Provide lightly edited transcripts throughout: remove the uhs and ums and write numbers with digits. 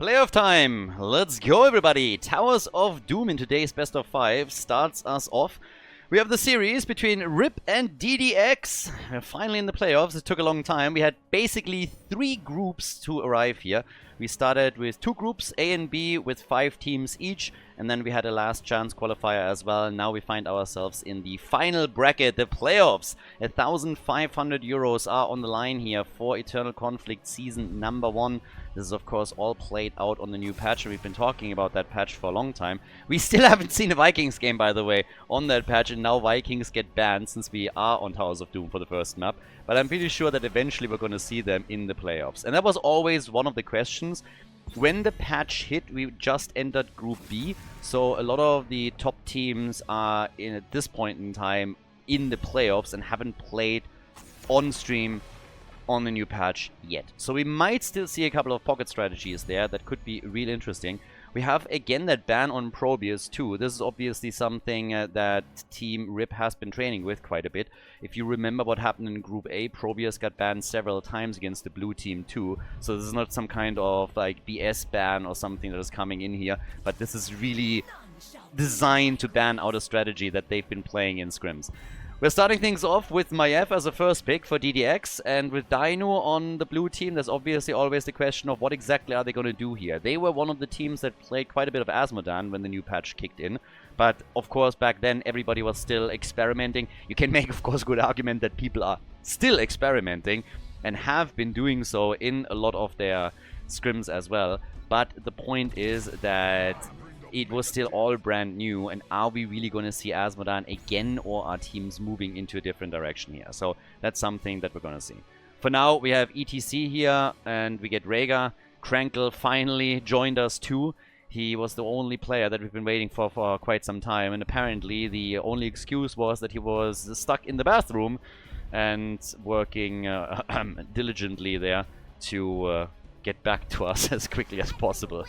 Playoff time! Let's go, everybody! Towers of Doom in today's best of 5 starts us off. We have the series between RIP and DDX. We're finally in the playoffs. It took a long time. We had basically 3 groups to arrive here. We started with 2 groups, A and B, with 5 teams each. And then we had a last chance qualifier as well. Now we find ourselves in the final bracket, the playoffs. 1,500 euros are on the line here for Eternal Conflict Season number 1. This is, of course, all played out on the new patch. We've been talking about that patch for a long time. We still haven't seen a Vikings game, by the way, on that patch. And now Vikings get banned since we are on Towers of Doom for the first map. But I'm pretty sure that eventually we're going to see them in the playoffs. And that was always one of the questions. When the patch hit, we just entered Group B. So a lot of the top teams are, at this point in time, in the playoffs and haven't played on stream on the new patch yet. So we might still see a couple of pocket strategies there that could be real interesting. We have again that ban on Probius too. This is obviously something that Team RIP has been training with quite a bit. If you remember what happened in Group A, Probius got banned several times against the blue team too. So this is not some kind of like BS ban or something that is coming in here, but this is really designed to ban out a strategy that they've been playing in scrims. We're starting things off with Maiev as a first pick for DDX, and with Dino on the blue team, there's obviously always the question of what exactly are they going to do here. They were one of the teams that played quite a bit of Asmodan when the new patch kicked in, but of course back then everybody was still experimenting. You can make, of course, a good argument that people are still experimenting and have been doing so in a lot of their scrims as well, but the point is that it was still all brand new, and are we really going to see Asmodan again, or are teams moving into a different direction here? So that's something that we're going to see. For now, we have ETC here, and we get Rhaegar. Crankle finally joined us too. He was the only player that we've been waiting for quite some time, and apparently the only excuse was that he was stuck in the bathroom and working diligently there to get back to us as quickly as possible.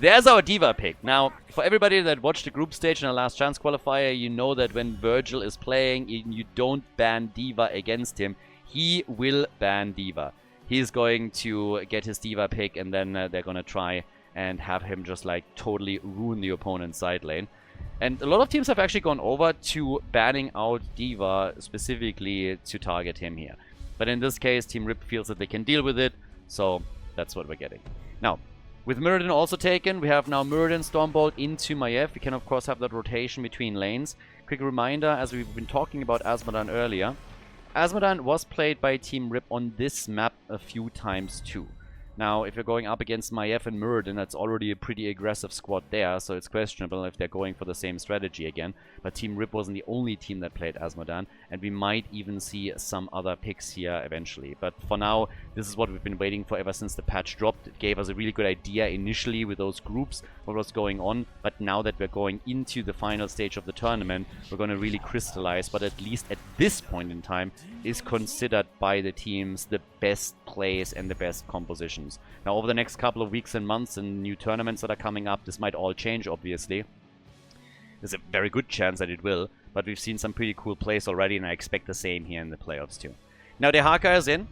There's our D.Va pick. Now, for everybody that watched the group stage in the last chance qualifier, you know that when Virgil is playing, you don't ban D.Va against him. He will ban D.Va. He's going to get his D.Va pick, and then they're going to try and have him just like totally ruin the opponent's side lane. And a lot of teams have actually gone over to banning out D.Va specifically to target him here. But in this case, Team RIP feels that they can deal with it, so that's what we're getting. Now, with Muradin also taken, we have now Muradin Stormbolt into Maiev. We can, of course, have that rotation between lanes. Quick reminder, as we've been talking about Asmodan earlier, Asmodan was played by Team RIP on this map a few times too. Now, if you're going up against Maiev and Muradin, that's already a pretty aggressive squad there, so it's questionable if they're going for the same strategy again. But Team RIP wasn't the only team that played Asmodan, and we might even see some other picks here eventually. But for now, this is what we've been waiting for ever since the patch dropped. It gave us a really good idea initially with those groups, what was going on, but now that we're going into the final stage of the tournament, we're going to really crystallize what at least at this point in time is considered by the teams the best plays and the best compositions. Now, over the next couple of weeks and months and new tournaments that are coming up, this might all change, obviously. There's a very good chance that it will, but we've seen some pretty cool plays already, and I expect the same here in the playoffs too. Now, Dehaka is in,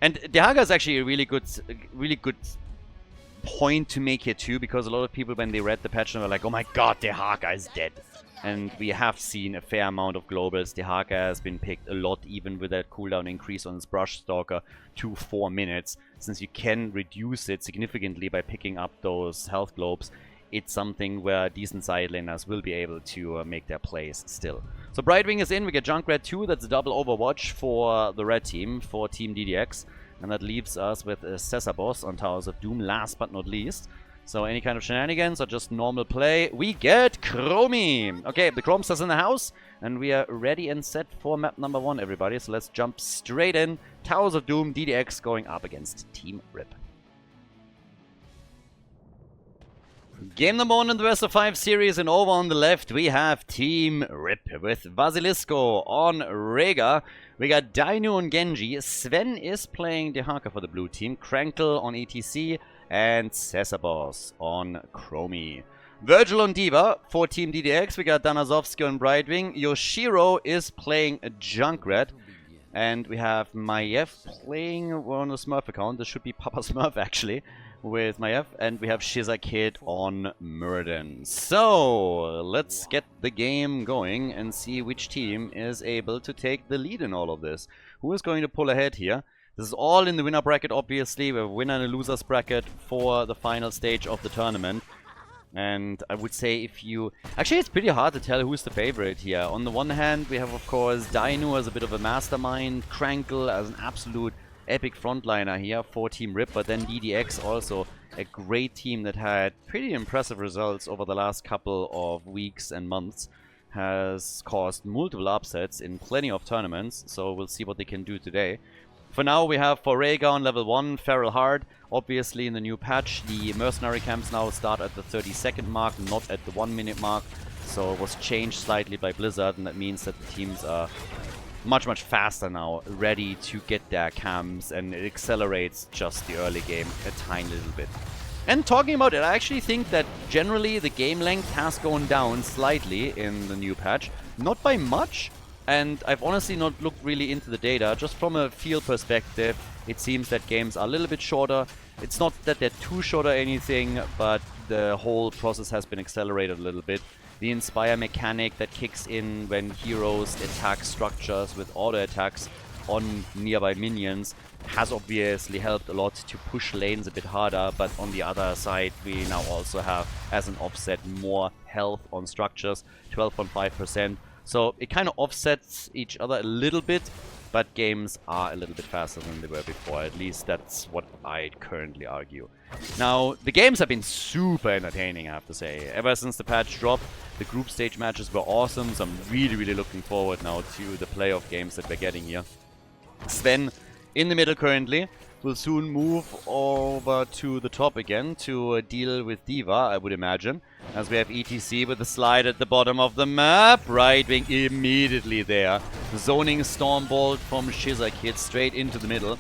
and Dehaka is actually a really good point to make here too, because a lot of people, when they read the patch, were like, oh my god, Dehaka is dead. And we have seen a fair amount of globals. Dehaka has been picked a lot, even with that cooldown increase on his Brush Stalker to 4 minutes. Since you can reduce it significantly by picking up those health globes, it's something where decent side laners will be able to make their plays still. So Brightwing is in, we get Junkrat 2, that's a double Overwatch for the red team, for Team DDX. And that leaves us with Cesarbos on Towers of Doom, last but not least. So any kind of shenanigans or just normal play, we get Chromie. Okay, the Chromesters in the house, and we are ready and set for map number 1, everybody. So let's jump straight in. Towers of Doom, DDX going up against Team RIP. Game number 1 in the best of 5 series, and over on the left we have Team RIP with Vasilisco on Rhaegar. We got Dino and Genji. Sven is playing Dehaka for the blue team. Crankle on ETC. And Cesarbos on Chromie. Virgil on D.Va for Team DDX. We got Danazovsky on Brightwing. Yoshiro is playing a Junkrat. And we have Maiev playing on a Smurf account. This should be Papa Smurf, actually. with Maiev, and we have Shizakid on Murden. So, let's get the game going and see which team is able to take the lead in all of this. Who is going to pull ahead here? This is all in the winner bracket, obviously. We have a winner and a loser's bracket for the final stage of the tournament. And I would say if you... Actually, it's pretty hard to tell who's the favorite here. On the one hand, we have, of course, Dino as a bit of a mastermind, Krankle as an absolute epic frontliner here for Team Rip, but then DDX also a great team that had pretty impressive results over the last couple of weeks and months. Has caused multiple upsets in plenty of tournaments, so we'll see what they can do today. For now, we have Forega on level 1, Feral Hard. Obviously, in the new patch, the mercenary camps now start at the 30-second mark, not at the 1-minute mark. So it was changed slightly by Blizzard, and that means that the teams are much faster now, ready to get their camps, and it accelerates just the early game a tiny little bit. And talking about it, I actually think that generally the game length has gone down slightly in the new patch. Not by much, and I've honestly not looked really into the data. Just from a feel perspective, it seems that games are a little bit shorter. It's not that they're too short or anything, but the whole process has been accelerated a little bit. The Inspire mechanic that kicks in when heroes attack structures with auto attacks on nearby minions has obviously helped a lot to push lanes a bit harder, but on the other side we now also have, as an offset, more health on structures, 12.5%. So it kind of offsets each other a little bit, but games are a little bit faster than they were before. At least that's what I currently argue. Now, the games have been super entertaining, I have to say. Ever since the patch dropped, the group stage matches were awesome, so I'm really looking forward now to the playoff games that we're getting here. Sven, in the middle currently, will soon move over to the top again to deal with D.Va, I would imagine. As we have ETC with the slide at the bottom of the map. Right wing immediately there. Zoning Stormbolt from Shizakid straight into the middle.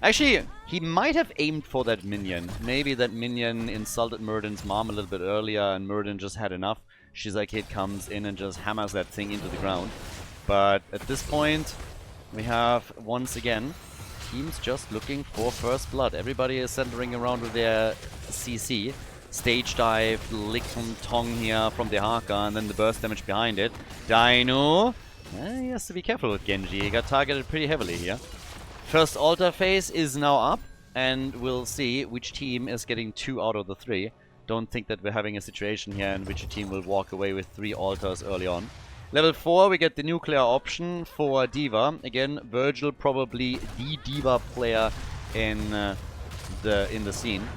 Actually, he might have aimed for that minion. Maybe that minion insulted Murden's mom a little bit earlier and Murden just had enough. Shizakid comes in and just hammers that thing into the ground. But at this point, we have, once again, teams just looking for first blood. Everybody is centering around with their CC. Stage dive, lick from Tong here from the Haka, and then the burst damage behind it. Dino! He has to be careful with Genji. He got targeted pretty heavily here. First altar phase is now up, and we'll see which team is getting 2 out of the 3. Don't think that we're having a situation here in which a team will walk away with 3 altars early on. Level 4, we get the nuclear option for D.Va. Again, Virgil probably the D.Va player in the scene.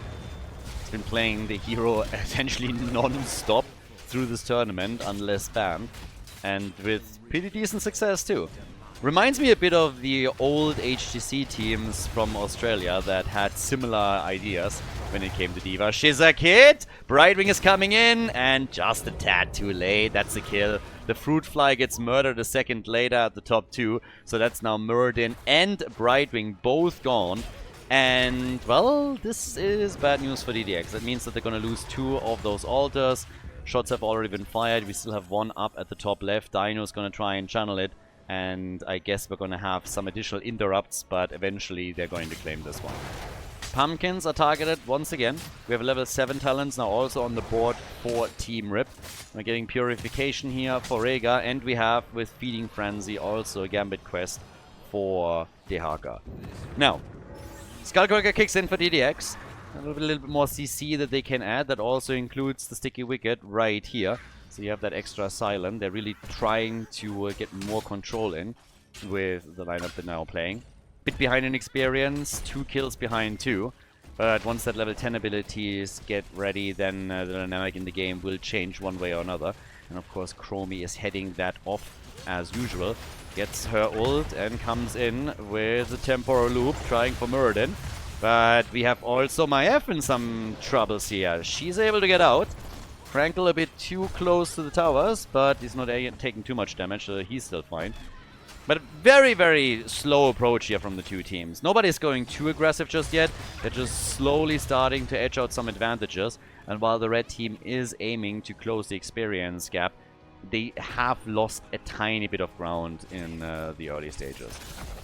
He's been playing the hero essentially non-stop through this tournament, unless banned, and with pretty decent success too. Reminds me a bit of the old HTC teams from Australia that had similar ideas when it came to D.Va. Shizakid! Brightwing is coming in, and just a tad too late. That's a kill. The Fruit Fly gets murdered a second later at the top 2. So that's now Murden and Brightwing both gone. And, well, this is bad news for DDX. That means that they're going to lose 2 of those altars. Shots have already been fired. We still have 1 up at the top left. Dino's going to try and channel it. And I guess we're going to have some additional interrupts, but eventually they're going to claim this one. Pumpkins are targeted once again. We have level 7 talents now also on the board for Team Rip. We're getting Purification here for Rega, and we have, with Feeding Frenzy, also a Gambit quest for Dehaka. Now, Skullcracker kicks in for DDX. A little bit more CC that they can add. That also includes the Sticky Wicket right here. So you have that extra silent. They're really trying to get more control in with the lineup they're now playing. Bit behind in experience, 2 kills behind 2. But once that level 10 abilities get ready, then the dynamic in the game will change one way or another. And of course, Chromie is heading that off as usual. Gets her ult and comes in with the temporal loop, trying for Murden. But we have also Maiev in some troubles here. She's able to get out. Krankle a bit too close to the towers, but he's not taking too much damage, so he's still fine. But very slow approach here from the 2 teams. Nobody's going too aggressive just yet. They're just slowly starting to edge out some advantages. And while the red team is aiming to close the experience gap, they have lost a tiny bit of ground in the early stages.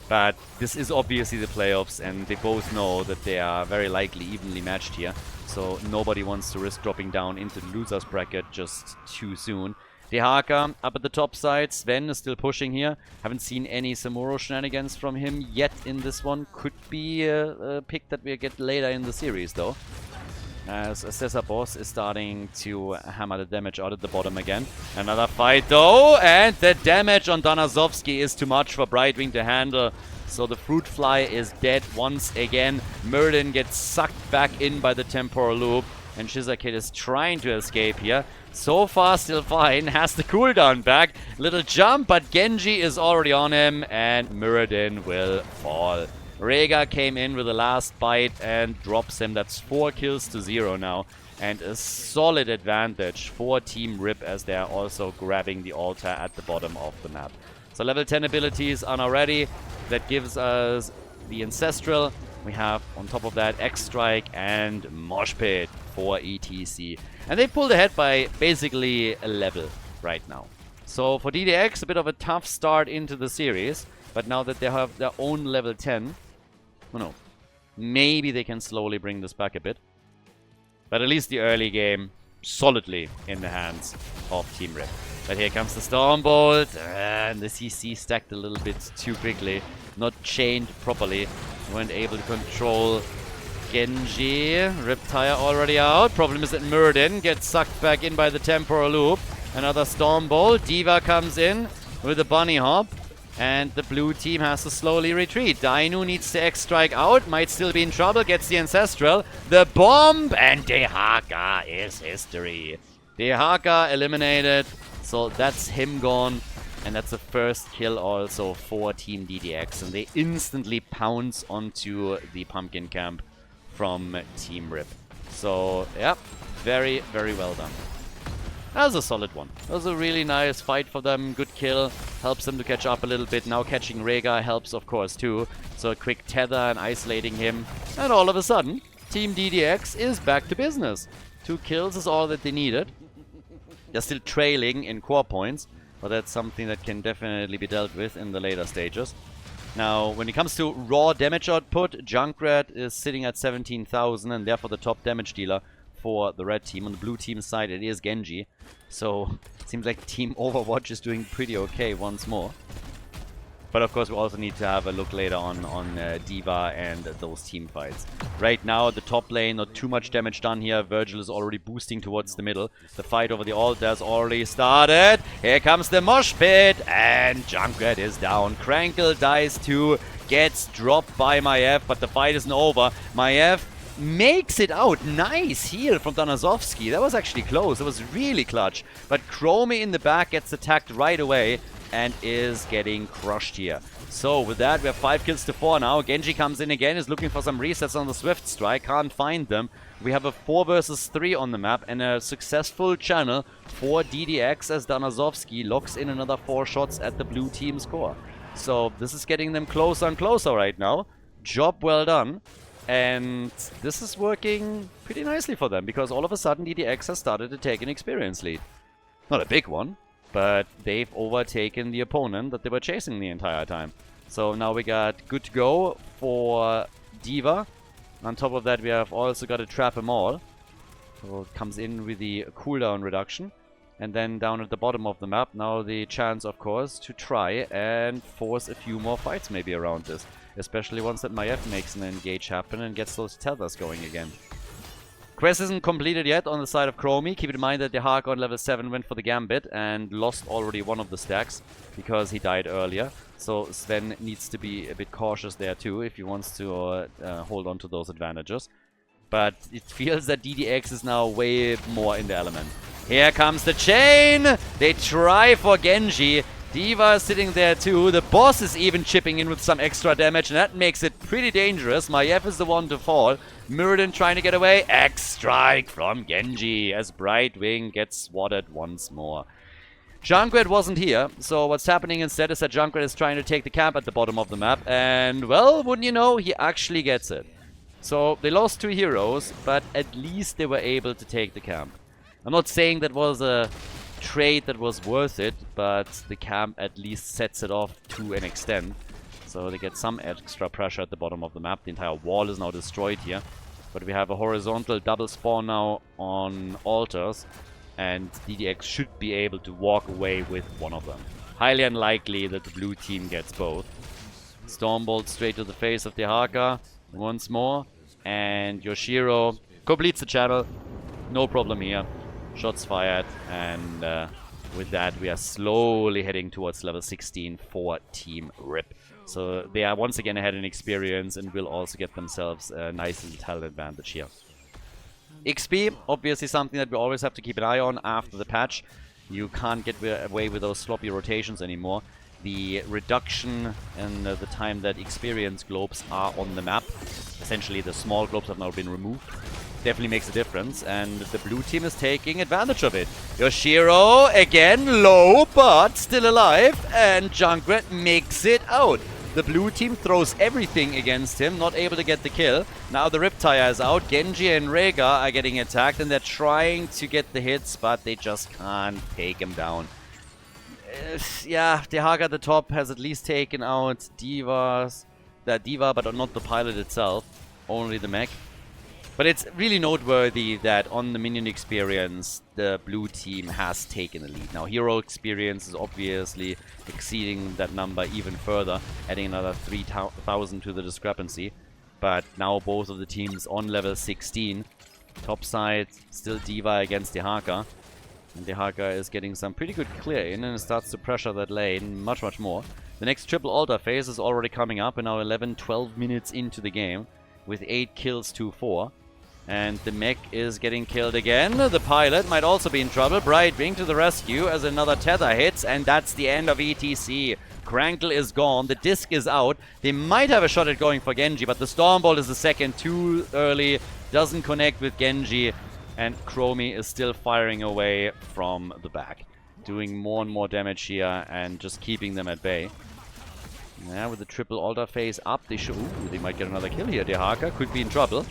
But this is obviously the playoffs, and they both know that they are very likely evenly matched here. So nobody wants to risk dropping down into the loser's bracket just too soon. Dehaka up at the top side. Sven is still pushing here. Haven't seen any Samuro shenanigans from him yet in this one. Could be a pick that we get later in the series, though. As Assessor Boss is starting to hammer the damage out at the bottom again. Another fight though, and the damage on Danazovsky is too much for Brightwing to handle. So the Fruit Fly is dead once again. Murden gets sucked back in by the Temporal Loop, and Shizakid is trying to escape here. So far still fine, has the cooldown back. Little jump, but Genji is already on him, and Muradin will fall. Rega came in with the last bite and drops him. That's 4 kills to 0 now. And a solid advantage for Team Rip as they are also grabbing the altar at the bottom of the map. So level 10 abilities are now ready. That gives us the Ancestral. We have on top of that X-Strike and Mosh Pit for ETC. And they pulled ahead by basically a level right now. So for DDX, a bit of a tough start into the series. But now that they have their own level 10, oh no, maybe they can slowly bring this back a bit. But at least the early game solidly in the hands of Team Rip. But here comes the Stormbolt, and the CC stacked a little bit too quickly. Not chained properly. Weren't able to control Genji. Riptire already out. Problem is that Murden gets sucked back in by the Temporal Loop. Another Stormbolt. Diva comes in with a Bunny Hop. And the blue team has to slowly retreat. Dainu needs to X-Strike out. Might still be in trouble. Gets the Ancestral. The bomb. And Dehaka is history. Dehaka eliminated. So that's him gone. And that's the first kill also for Team DDX. And they instantly pounce onto the Pumpkin Camp from Team Rip. So, yeah. Very, very well done. That was a solid one. That was a really nice fight for them. Good kill. Helps them to catch up a little bit. Now catching Rega helps, of course, too. So a quick tether and isolating him. And all of a sudden, Team DDX is back to business. 2 kills is all that they needed. They're still trailing in core points. But that's something that can definitely be dealt with in the later stages. Now, when it comes to raw damage output, Junkrat is sitting at 17,000 and therefore the top damage dealer for the red team. On the blue team side, it is Genji. So, it seems like Team Overwatch is doing pretty okay once more. But of course, we also need to have a look later on Diva and those team fights. Right now, the top lane, not too much damage done here. Virgil is already boosting towards the middle. The fight over the altar has already started. Here comes the Mosh Pit, and Junkrat is down. Krankle dies too, gets dropped by Maiev, but the fight isn't over. Maiev makes it out. Nice heal from Danazovsky. That was actually close. That was really clutch. But Chromie in the back gets attacked right away and is getting crushed here. So with that, we have 5 kills to 4 now. Genji comes in again, is looking for some resets on the Swift Strike. Can't find them. We have a 4 versus 3 on the map and a successful channel for DDX as Danazovsky locks in another 4 shots at the blue team's core. So this is getting them closer and closer right now. Job well done. And this is working pretty nicely for them, because all of a sudden DDX has started to take an experience lead. Not a big one, but they've overtaken the opponent that they were chasing the entire time. So now we got good to go for Diva. On top of that, we have also got to trap 'em all. So it comes in with the cooldown reduction. And then down at the bottom of the map, now the chance, of course, to try and force a few more fights maybe around this. Especially once that Maiev makes an engage happen and gets those tethers going again. Quest isn't completed yet on the side of Chromie. Keep in mind that the Hark on level 7 went for the Gambit and lost already one of the stacks because he died earlier. So Sven needs to be a bit cautious there too if he wants to hold on to those advantages. But it feels that DDX is now way more in the element. Here comes the chain! They try for Genji. Diva is sitting there too. The boss is even chipping in with some extra damage, and that makes it pretty dangerous. Maiev is the one to fall. Muradin trying to get away. X-Strike from Genji as Brightwing gets swatted once more. Junkrat wasn't here, so what's happening instead is that Junkrat is trying to take the camp at the bottom of the map, and well, wouldn't you know, he actually gets it. So they lost 2 heroes, but at least they were able to take the camp. I'm not saying that was a trade that was worth it, but the camp at least sets it off to an extent. So they get some extra pressure at the bottom of the map. The entire wall is now destroyed here. But we have a horizontal double spawn now on altars. And DDX should be able to walk away with one of them. Highly unlikely that the blue team gets both. Stormbolt straight to the face of the Haka once more. And Yoshiro completes the channel. No problem here. Shots fired. And with that, we are slowly heading towards level 16 for Team RIP. So they are once again ahead in experience and will also get themselves a nice little talent advantage here. XP, obviously something that we always have to keep an eye on after the patch. You can't get away with those sloppy rotations anymore. The reduction in the time that experience globes are on the map, essentially the small globes have now been removed, definitely makes a difference, and the blue team is taking advantage of it. Yoshiro, again, low, but still alive, and Junkrat makes it out. The blue team throws everything against him, not able to get the kill. Now the Riptire is out. Genji and Rega are getting attacked, and they're trying to get the hits, but they just can't take him down. Yeah, the Haga at the top has at least taken out the Diva, but not the pilot itself, only the mech. But it's really noteworthy that on the minion experience, the blue team has taken the lead. Now, hero experience is obviously exceeding that number even further, adding another 3,000 to the discrepancy. But now both of the teams on level 16. Top side, still Diva against the Haka. And the Haka is getting some pretty good clear in, and it starts to pressure that lane much more. The next triple altar phase is already coming up, and now 11-12 minutes into the game, with 8 kills to 4. And the mech is getting killed again. The pilot might also be in trouble. Brightwing to the rescue as another tether hits, and that's the end of ETC. Krankle is gone. The disc is out. They might have a shot at going for Genji, but the Stormbolt is a second too early. Doesn't connect with Genji. And Chromie is still firing away from the back. Doing more and more damage here and just keeping them at bay. Yeah, with the triple altar phase up, they should... Ooh, they might get another kill here. The Haka could be in trouble.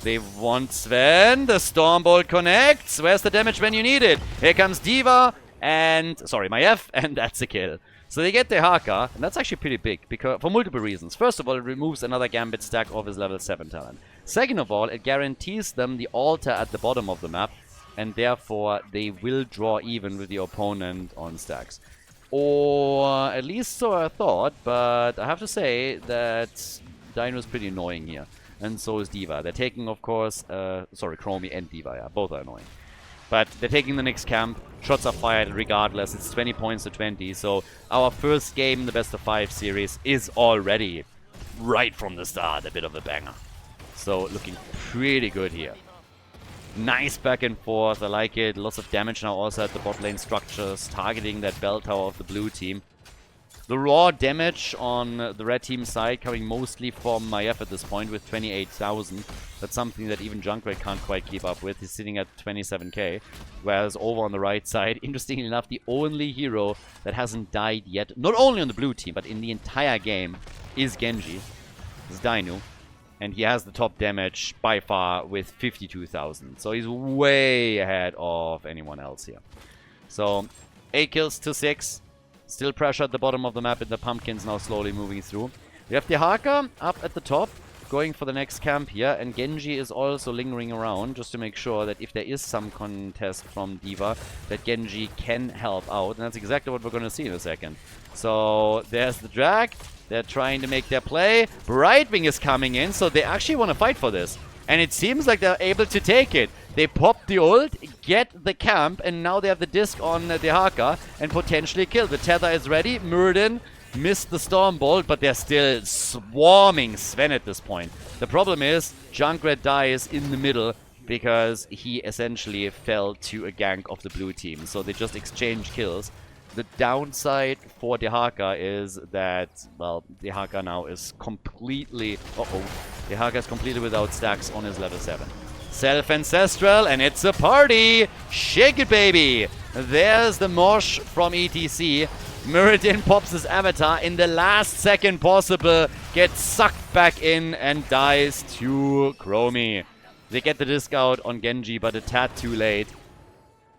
They want Sven. The Stormbolt connects. Where's the damage when you need it? Here comes Diva and... Sorry, Maiev. And that's a kill. So they get the Haka. And that's actually pretty big because for multiple reasons. First of all, it removes another Gambit stack of his level 7 talent. Second of all, it guarantees them the altar at the bottom of the map. And therefore, they will draw even with the opponent on stacks. Or at least so I thought. But I have to say that Dino is pretty annoying here. And so is Diva. They're taking, of course, sorry, Chromie and Diva, yeah, both are annoying. But they're taking the next camp. Shots are fired regardless. It's 20 points to 20. So our first game in the best of 5 series is already, right from the start, a bit of a banger. So looking pretty good here. Nice back and forth. I like it. Lots of damage now also at the bot lane structures, targeting that bell tower of the blue team. The raw damage on the red team side coming mostly from Maiev at this point with 28,000. That's something that even Junkrat can't quite keep up with. He's sitting at 27k. Whereas over on the right side, interestingly enough, the only hero that hasn't died yet, not only on the blue team, but in the entire game, is Genji. Is Dino. And he has the top damage by far with 52,000. So he's way ahead of anyone else here. So 8 kills to 6. Still pressure at the bottom of the map, and the pumpkins now slowly moving through. We have the Haka up at the top, going for the next camp here, and Genji is also lingering around just to make sure that if there is some contest from Diva, that Genji can help out, and that's exactly what we're going to see in a second. So there's the drag. They're trying to make their play. Brightwing is coming in, so they actually want to fight for this. And it seems like they're able to take it. They pop the ult, get the camp, and now they have the disc on the Haka and potentially kill. The tether is ready. Murden missed the Stormbolt, but they're still swarming Sven at this point. The problem is Junkrat dies in the middle because he essentially fell to a gank of the blue team. So they just exchange kills. The downside for the Haka is that, well, the Haka now is completely... The Haka is completely without stacks on his level 7. Self-Ancestral, and it's a party! Shake it, baby! There's the Mosh from ETC. Muradin pops his avatar in the last second possible, gets sucked back in, and dies to Chromie. They get the disc out on Genji, but a tad too late.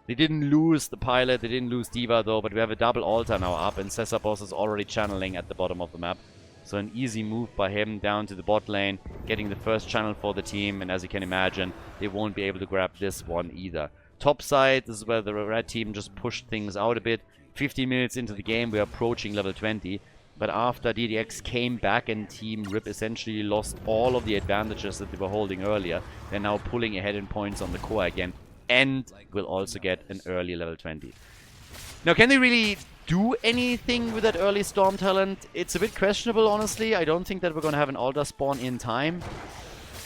They didn't lose the pilot, they didn't lose Diva though, but we have a double altar now up, and Cesarbos is already channeling at the bottom of the map. So an easy move by him down to the bot lane, getting the first channel for the team, and as you can imagine, they won't be able to grab this one either. Top side, this is where the red team just pushed things out a bit. 15 minutes into the game, we are approaching level 20. But after DDX came back and Team Rip essentially lost all of the advantages that they were holding earlier, they're now pulling ahead in points on the core again, and will also get an early level 20. Now, can they really do anything with that early Storm talent? It's a bit questionable, honestly. I don't think that we're going to have an Altar spawn in time.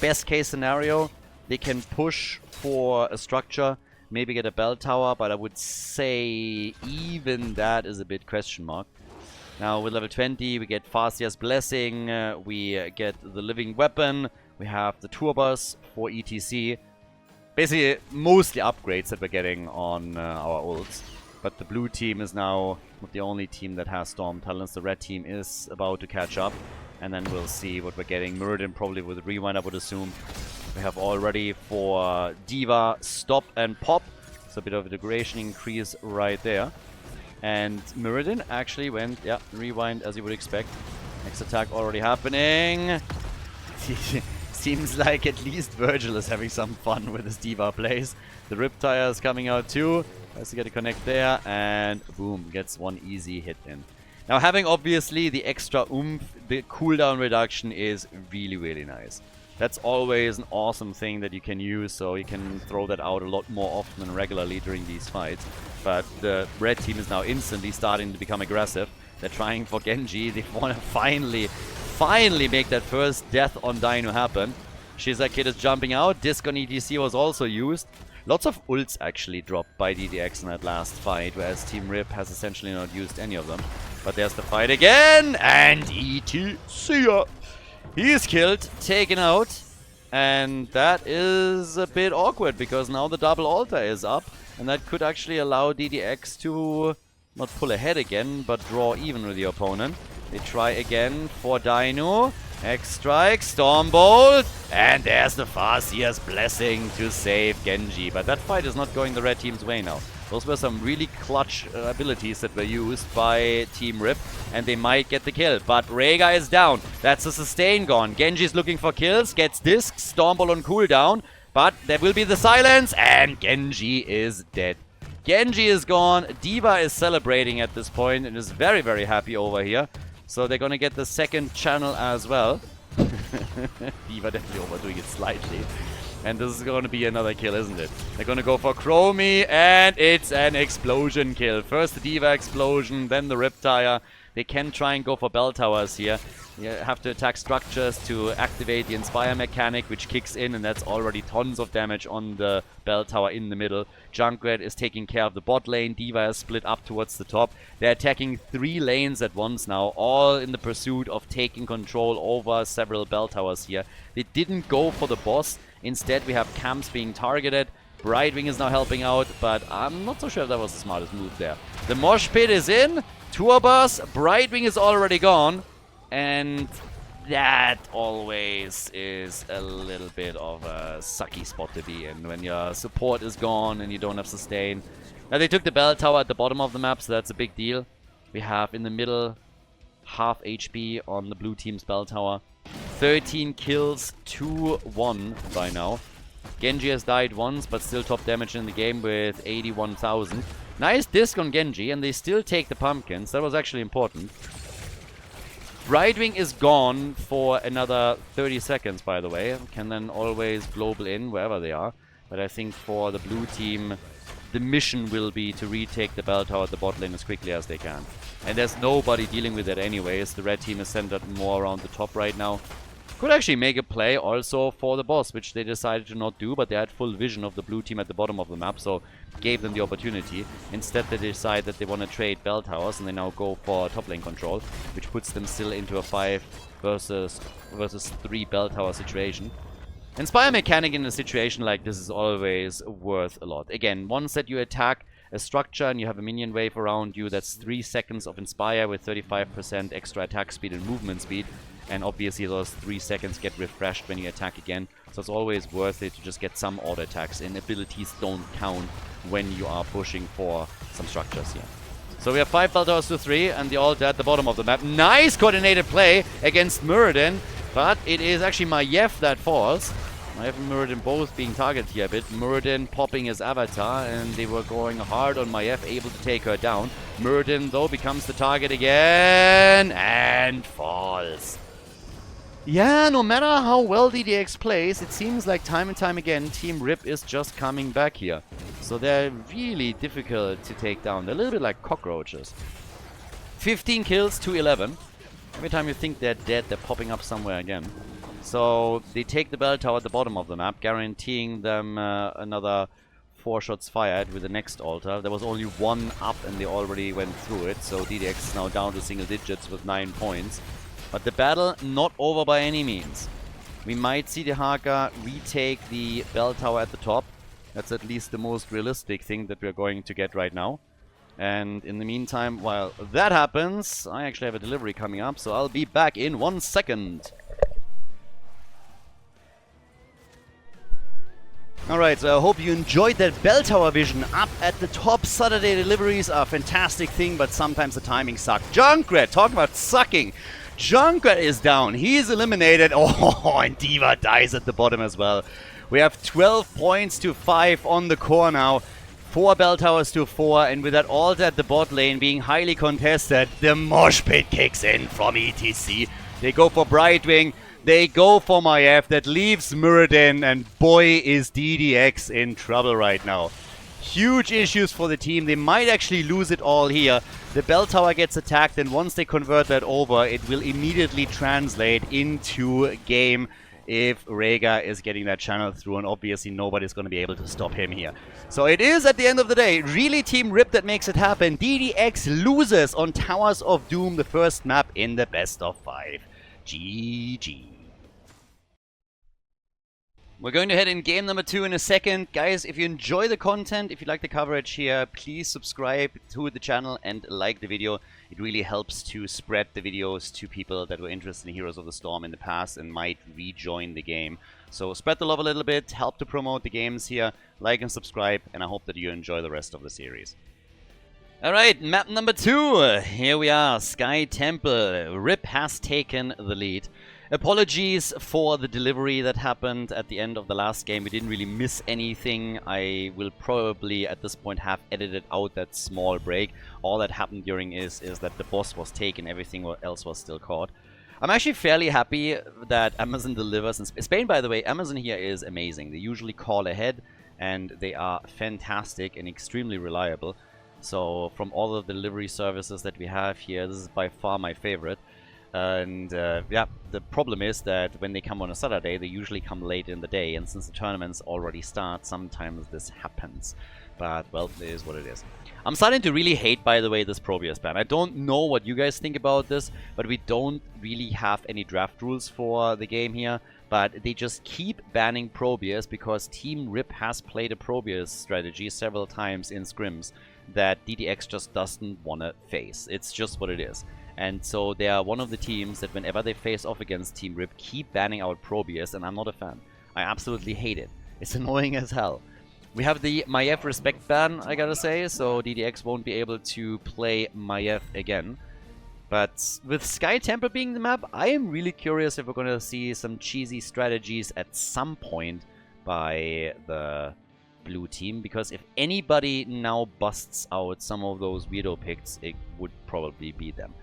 Best case scenario, they can push for a structure, maybe get a bell tower, but I would say even that is a bit question mark. Now with level 20 we get Farsia's Blessing, we get the Living Weapon, we have the Tour Bus for ETC. Basically mostly upgrades that we're getting on our ults. But the blue team is now not the only team that has Storm talents. The red team is about to catch up. And then we'll see what we're getting. Muradin probably with Rewind, I would assume. We have already for D.Va Stop and Pop. So a bit of a duration increase right there. And Muradin actually went, yeah, Rewind as you would expect. Next attack already happening. Seems like at least Virgil is having some fun with his D.Va plays. The Riptire is coming out too. Has to get a connect there, and boom, gets one easy hit in. Now having obviously the extra oomph, the cooldown reduction is really, really nice. That's always an awesome thing that you can use, so you can throw that out a lot more often and regularly during these fights. But the red team is now instantly starting to become aggressive. They're trying for Genji. They want to finally make that first death on Dino happen. Shiza Kid is jumping out. Disc on ETC was also used. Lots of ults actually dropped by DDX in that last fight, whereas Team Rip has essentially not used any of them. But there's the fight again, and ETC. He's killed, taken out, and that is a bit awkward because now the double altar is up, and that could actually allow DDX to not pull ahead again, but draw even with the opponent. They try again for Dino. X strike, Stormbolt, and there's the Farsia's Blessing to save Genji. But that fight is not going the red team's way now. Those were some really clutch abilities that were used by Team Rip, and they might get the kill. But Rhaegar is down. That's a sustain gone. Genji's looking for kills, gets discs, Stormbolt on cooldown, but there will be the silence, and Genji is dead. Genji is gone. D.Va is celebrating at this point and is very, very happy over here. So they're gonna get the second channel as well. D.Va definitely overdoing it slightly. And this is gonna be another kill, isn't it? They're gonna go for Chromie, and it's an explosion kill. First the D.Va explosion, then the Riptire. They can try and go for bell towers here. You have to attack structures to activate the Inspire mechanic, which kicks in, and that's already tons of damage on the bell tower in the middle. Junkrat is taking care of the bot lane. D.Va is split up towards the top. They're attacking 3 lanes at once now, all in the pursuit of taking control over several bell towers here. They didn't go for the boss. Instead, we have camps being targeted. Brightwing is now helping out, but I'm not so sure if that was the smartest move there. The mosh pit is in. Tour Bus. Brightwing is already gone. And that always is a little bit of a sucky spot to be in when your support is gone and you don't have sustain. Now they took the bell tower at the bottom of the map, so that's a big deal. We have in the middle half HP on the blue team's bell tower. 13 kills, 2-1 by now. Genji has died once, but still top damage in the game with 81,000. Nice disc on Genji, and they still take the pumpkins. That was actually important. Brightwing is gone for another 30 seconds, by the way. Can then always global in wherever they are. But I think for the blue team, the mission will be to retake the bell tower at the bot lane as quickly as they can. And there's nobody dealing with it anyways. The red team is centered more around the top right now. Could actually make a play also for the boss, which they decided to not do, but they had full vision of the blue team at the bottom of the map, so gave them the opportunity. Instead, they decide that they want to trade bell towers, and they now go for top lane control, which puts them still into a 5 versus 3 bell tower situation. Inspire mechanic in a situation like this is always worth a lot. Again, once that you attack a structure and you have a minion wave around you, that's 3 seconds of Inspire with 35% extra attack speed and movement speed. And obviously those 3 seconds get refreshed when you attack again. So it's always worth it to just get some auto attacks. And abilities don't count when you are pushing for some structures here. So we have 5 bell towers to 3, and the ult at the bottom of the map. Nice coordinated play against Muradin, but it is actually Maiev that falls. Maiev and Muradin both being targeted here a bit. Muradin popping his avatar, and they were going hard on Maiev, able to take her down. Muradin, though, becomes the target again, and falls. Yeah, no matter how well DDX plays, it seems like time and time again, Team Rip is just coming back here. So they're really difficult to take down. They're a little bit like cockroaches. 15 kills to 11. Every time you think they're dead, they're popping up somewhere again. So they take the bell tower at the bottom of the map, guaranteeing them another 4 shots fired with the next altar. There was only 1 up and they already went through it. So DDX is now down to single digits with 9 points. But the battle not over by any means. We might see the Haka retake the bell tower at the top. That's at least the most realistic thing that we're going to get right now. And in the meantime, while that happens, I actually have a delivery coming up, so I'll be back in 1 second. Alright, so I hope you enjoyed that bell tower vision up at the top. Saturday deliveries are a fantastic thing, but sometimes the timing sucks. Junkrat, talk about sucking. Junkrat is down. He is eliminated. Oh, and D.Va dies at the bottom as well. We have 12 points to 5 on the core now. 4 bell towers to 4. And with that ult at the bot lane being highly contested, the mosh pit kicks in from ETC. They go for Brightwing. They go for Maiev. That leaves Muradin. And boy, is DDX in trouble right now. Huge issues for the team. They might actually lose it all here. The bell tower gets attacked, and once they convert that over, it will immediately translate into game if Rhaegar is getting that channel through, and obviously nobody's going to be able to stop him here. So it is, at the end of the day, really Team Rip that makes it happen. DDX loses on Towers of Doom, the first map in the best of 5. GG. We're going to head in game number 2 in a second. Guys, if you enjoy the content, if you like the coverage here, please subscribe to the channel and like the video. It really helps to spread the videos to people that were interested in Heroes of the Storm in the past and might rejoin the game. So spread the love a little bit, help to promote the games here, like and subscribe, and I hope that you enjoy the rest of the series. Alright, map number 2. Here we are, Sky Temple. Rip has taken the lead. Apologies for the delivery that happened at the end of the last game. We didn't really miss anything. I will probably at this point have edited out that small break. All that happened during is that the boss was taken, everything else was still caught. I'm actually fairly happy that Amazon delivers. In Spain, by the way, Amazon here is amazing. They usually call ahead and they are fantastic and extremely reliable. So from all of the delivery services that we have here, this is by far my favorite. And yeah, the problem is that when they come on a Saturday, they usually come late in the day. And since the tournaments already start, sometimes this happens. But, well, it is what it is. I'm starting to really hate, by the way, this Probius ban. I don't know what you guys think about this, but we don't really have any draft rules for the game here. But they just keep banning Probius because Team Rip has played a Probius strategy several times in scrims that DDX just doesn't want to face. It's just what it is. And so they are one of the teams that whenever they face off against Team Rip keep banning out Probius, and I'm not a fan. I absolutely hate it. It's annoying as hell. We have the Maiev respect ban, I gotta say, so DDX won't be able to play Maiev again. But with Sky Temple being the map, I am really curious if we're gonna see some cheesy strategies at some point by the blue team, because if anybody now busts out some of those weirdo picks, it would probably be them.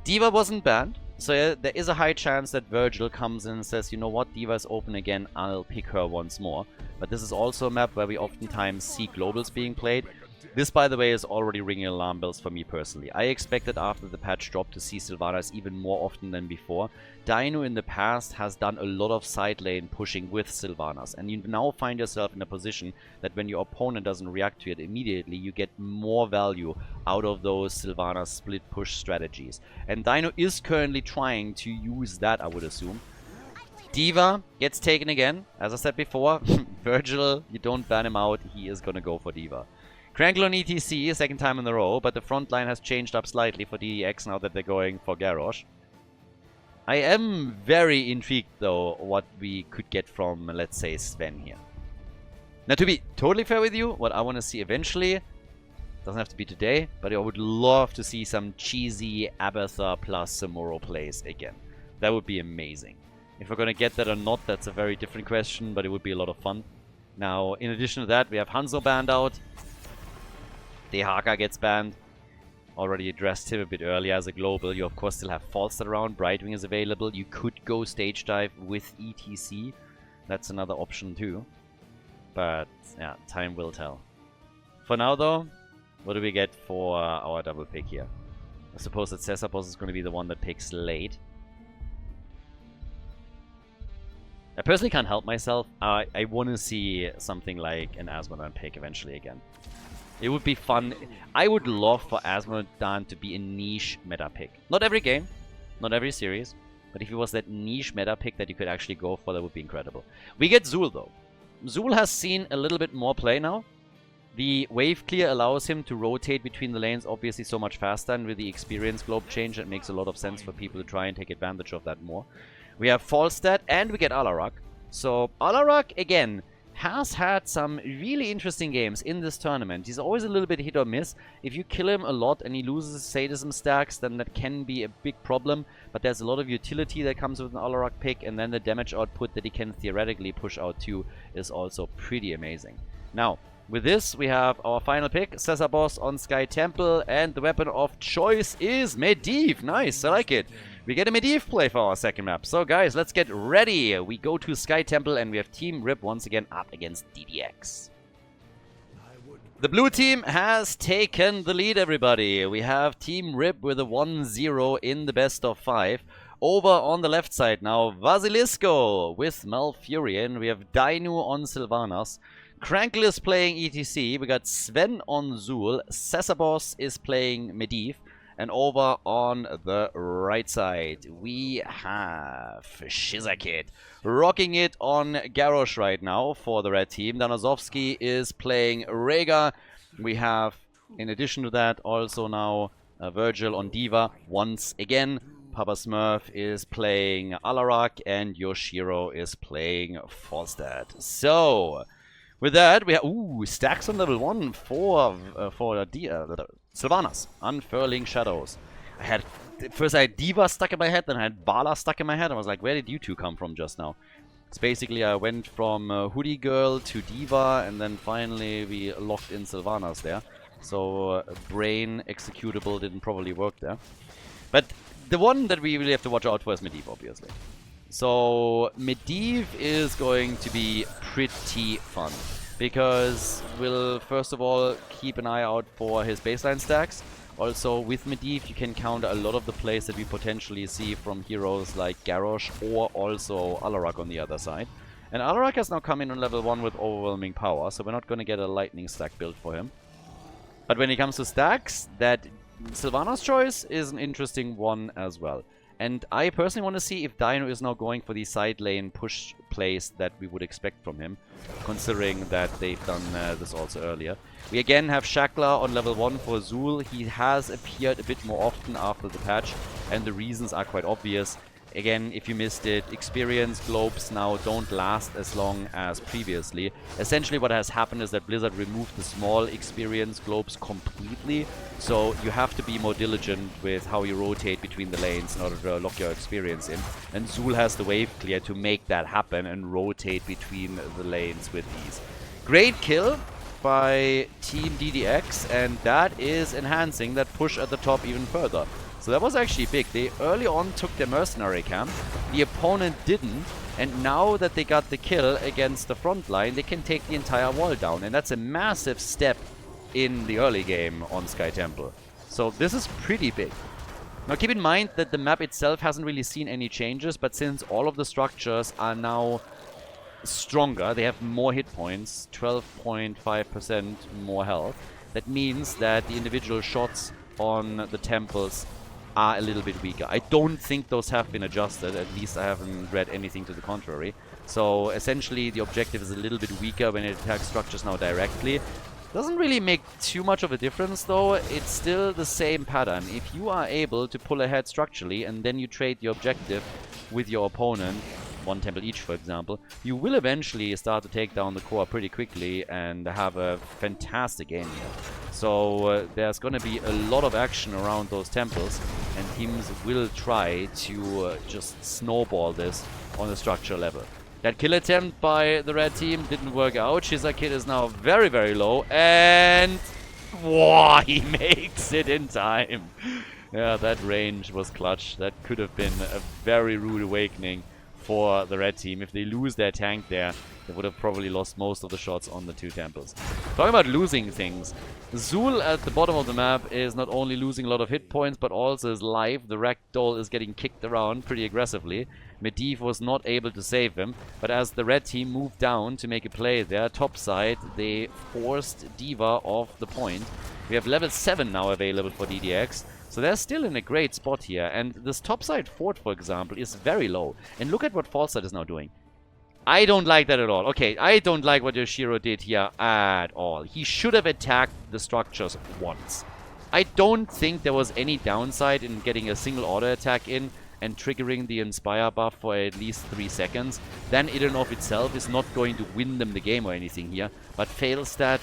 D.Va wasn't banned, so yeah, there is a high chance that Virgil comes in and says, you know what, D.Va is open again, I'll pick her once more. But this is also a map where we oftentimes see globals being played. This, by the way, is already ringing alarm bells for me personally. I expected after the patch drop to see Sylvanas even more often than before. Dino in the past has done a lot of side lane pushing with Sylvanas, and you now find yourself in a position that when your opponent doesn't react to it immediately, you get more value out of those Sylvanas split push strategies. And Dino is currently trying to use that, I would assume. D.Va gets taken again. As I said before, Virgil, you don't ban him out, he is gonna go for D.Va. Crankle on ETC, second time in a row, but the front line has changed up slightly for DDX now that they're going for Garrosh. I am very intrigued, though, what we could get from, let's say, Sven here. Now, to be totally fair with you, what I want to see eventually Doesn't have to be today, but I would love to see some cheesy Abathur plus Samuro plays again. That would be amazing. If we're going to get that or not, that's a very different question, but it would be a lot of fun. Now, in addition to that, we have Hanzo banned out. Dehaka gets banned. Already addressed him a bit earlier as a global. You, of course, still have Falstad around. Brightwing is available. You could go Stage Dive with ETC. That's another option, too. But, yeah, time will tell. For now, though, what do we get for our double pick here? I suppose that Cesapos is going to be the one that picks late. I personally can't help myself. I want to see something like an Asmodan pick eventually again. It would be fun. I would love for Asmodan to be a niche meta pick. Not every game, not every series, but if it was that niche meta pick that you could actually go for, that would be incredible. We get Zul though. Zul has seen a little bit more play now. The wave clear allows him to rotate between the lanes obviously so much faster, and with the experience globe change, it makes a lot of sense for people to try and take advantage of that more. We have Falstad and we get Alarak. So Alarak, again, has had some really interesting games in this tournament. He's always a little bit hit or miss. If you kill him a lot and he loses sadism stacks, then that can be a big problem. But there's a lot of utility that comes with an Alarak pick, and then the damage output that he can theoretically push out too is also pretty amazing. Now, with this, we have our final pick, Cesapos on Sky Temple, and the weapon of choice is Medivh. Nice, I like it. We get a Medivh play for our second map. So guys, let's get ready. We go to Sky Temple and we have Team Rip once again up against DDX. The blue team has taken the lead, everybody. We have Team Rip with a 1-0 in the best of 5. Over on the left side now, Vasilisco with Malfurion. We have Dainu on Sylvanas. Krankle is playing ETC. We got Sven on Zul. Cesapos is playing Medivh. And over on the right side, we have Shizakid rocking it on Garrosh right now for the red team. Danozovsky is playing Rhaegar. We have, in addition to that, also now Virgil on Diva once again. Papa Smurf is playing Alarak and Yoshiro is playing Falstad. So, with that, we have stacks on level 1 for Sylvanas, Unfurling Shadows. First I had Diva stuck in my head, then I had Bala stuck in my head. I was like, where did you two come from just now? It's basically I went from Hoodie Girl to Diva, and then finally we locked in Sylvanas there. So brain executable didn't probably work there. But the one that we really have to watch out for is Medivh, obviously. So Medivh is going to be pretty fun, because we'll first of all keep an eye out for his baseline stacks. Also with Medivh you can counter a lot of the plays that we potentially see from heroes like Garrosh or also Alarak on the other side. And Alarak has now come in on level 1 with overwhelming power, so we're not going to get a lightning stack build for him. But when it comes to stacks, that Sylvanas choice is an interesting one as well. And I personally want to see if Dino is now going for the side lane push plays that we would expect from him, considering that they've done this also earlier. We again have Shakla on level 1 for Zul. He has appeared a bit more often after the patch, and the reasons are quite obvious. Again, if you missed it, experience globes now don't last as long as previously. Essentially what has happened is that Blizzard removed the small experience globes completely, so you have to be more diligent with how you rotate between the lanes in order to lock your experience in. And Zul has the wave clear to make that happen and rotate between the lanes with ease. Great kill by Team DDX, and that is enhancing that push at the top even further. So that was actually big. They early on took their mercenary camp, the opponent didn't, and now that they got the kill against the front line, they can take the entire wall down, and that's a massive step in the early game on Sky Temple. So this is pretty big. Now keep in mind that the map itself hasn't really seen any changes, but since all of the structures are now stronger, they have more hit points, 12.5% more health, that means that the individual shots on the temples are a little bit weaker. I don't think those have been adjusted, at least I haven't read anything to the contrary. So essentially the objective is a little bit weaker when it attacks structures now directly. Doesn't really make too much of a difference though, it's still the same pattern. If you are able to pull ahead structurally and then you trade the objective with your opponent, one temple each for example, you will eventually start to take down the core pretty quickly and have a fantastic game here. So there's going to be a lot of action around those temples, and teams will try to just snowball this on the structure level. That kill attempt by the red team didn't work out. Shizakid is now very, very low, and whoa, he makes it in time. Yeah, that range was clutch. That could have been a very rude awakening for the red team. If they lose their tank there, they would have probably lost most of the shots on the 2 temples. Talking about losing things, Zul at the bottom of the map is not only losing a lot of hit points, but also his life. The ragdoll is getting kicked around pretty aggressively. Medivh was not able to save him, but as the red team moved down to make a play there, top side, they forced D.Va off the point. We have level 7 now available for DDX. So they're still in a great spot here, and this topside fort, for example, is very low. And look at what Falstad is now doing. I don't like that at all. Okay, I don't like what Yoshiro did here at all. He should have attacked the structures once. I don't think there was any downside in getting a single auto attack in and triggering the Inspire buff for at least 3 seconds. Then in and of itself is not going to win them the game or anything here. But Falstad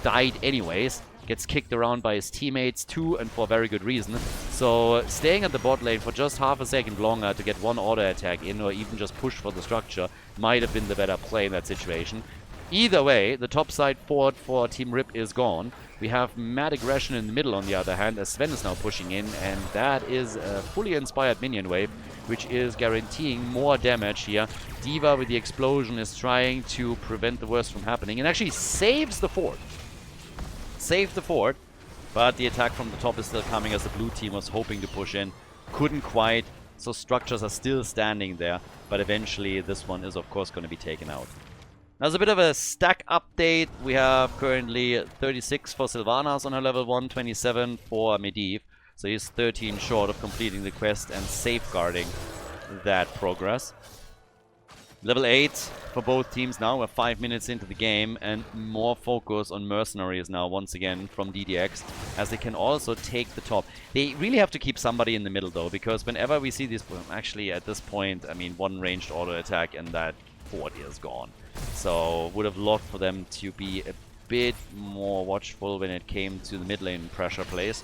died anyways. Gets kicked around by his teammates too, and for very good reason. So staying at the bot lane for just half a second longer to get one auto attack in, or even just push for the structure, might have been the better play in that situation. Either way, the top side fort for Team Rip is gone. We have mad aggression in the middle on the other hand, as Sven is now pushing in, and that is a fully inspired minion wave, which is guaranteeing more damage here. D.Va with the explosion is trying to prevent the worst from happening, and actually saves the fort. Saved the fort, but the attack from the top is still coming as the blue team was hoping to push in. Couldn't quite, so structures are still standing there, but eventually this one is of course going to be taken out. Now, as a bit of a stack update, we have currently 36 for Sylvanas on her level 1, 27 for Medivh, so he's 13 short of completing the quest and safeguarding that progress. Level 8 for both teams now. We're 5 minutes into the game, and more focus on mercenaries now once again from DDX, as they can also take the top. They really have to keep somebody in the middle though, because whenever we see this, actually at this point, I mean, one ranged auto attack and that fort is gone. So would have loved for them to be a bit more watchful when it came to the mid lane pressure plays.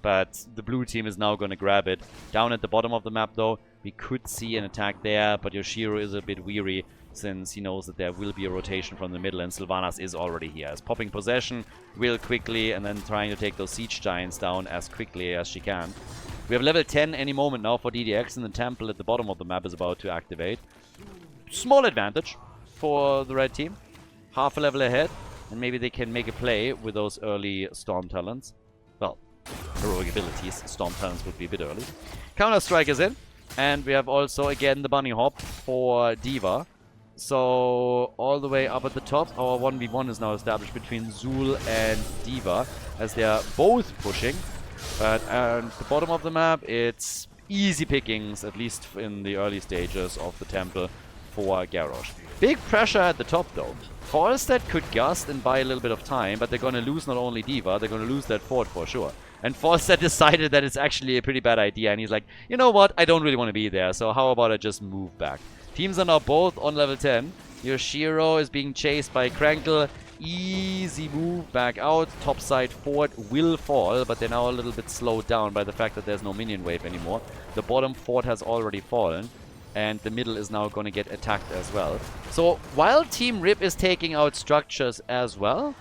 But the blue team is now going to grab it. Down at the bottom of the map though, we could see an attack there, but Yoshiro is a bit weary since he knows that there will be a rotation from the middle, and Sylvanas is already here. Is popping possession real quickly and then trying to take those siege giants down as quickly as she can. We have level 10 any moment now for DDX, and the temple at the bottom of the map is about to activate. Small advantage for the red team. Half a level ahead, and maybe they can make a play with those early storm talents. Well, heroic abilities. Storm talents would be a bit early. Counter-Strike is in. And we have also, again, the bunny hop for D.Va. So, all the way up at the top, our 1v1 is now established between Zul and D.Va, as they are both pushing. But at the bottom of the map, it's easy pickings, at least in the early stages of the temple, for Garrosh. Big pressure at the top, though. Falstad could gust and buy a little bit of time, but they're going to lose not only D.Va, they're going to lose that fort for sure. And Falstad decided that it's actually a pretty bad idea, and he's like, you know what, I don't really want to be there, so how about I just move back? Teams are now both on level 10. Yoshiro is being chased by Krankle. Easy move back out. Topside fort will fall, but they're now a little bit slowed down by the fact that there's no minion wave anymore. The bottom fort has already fallen, and the middle is now going to get attacked as well. So while Team Rip is taking out structures as well,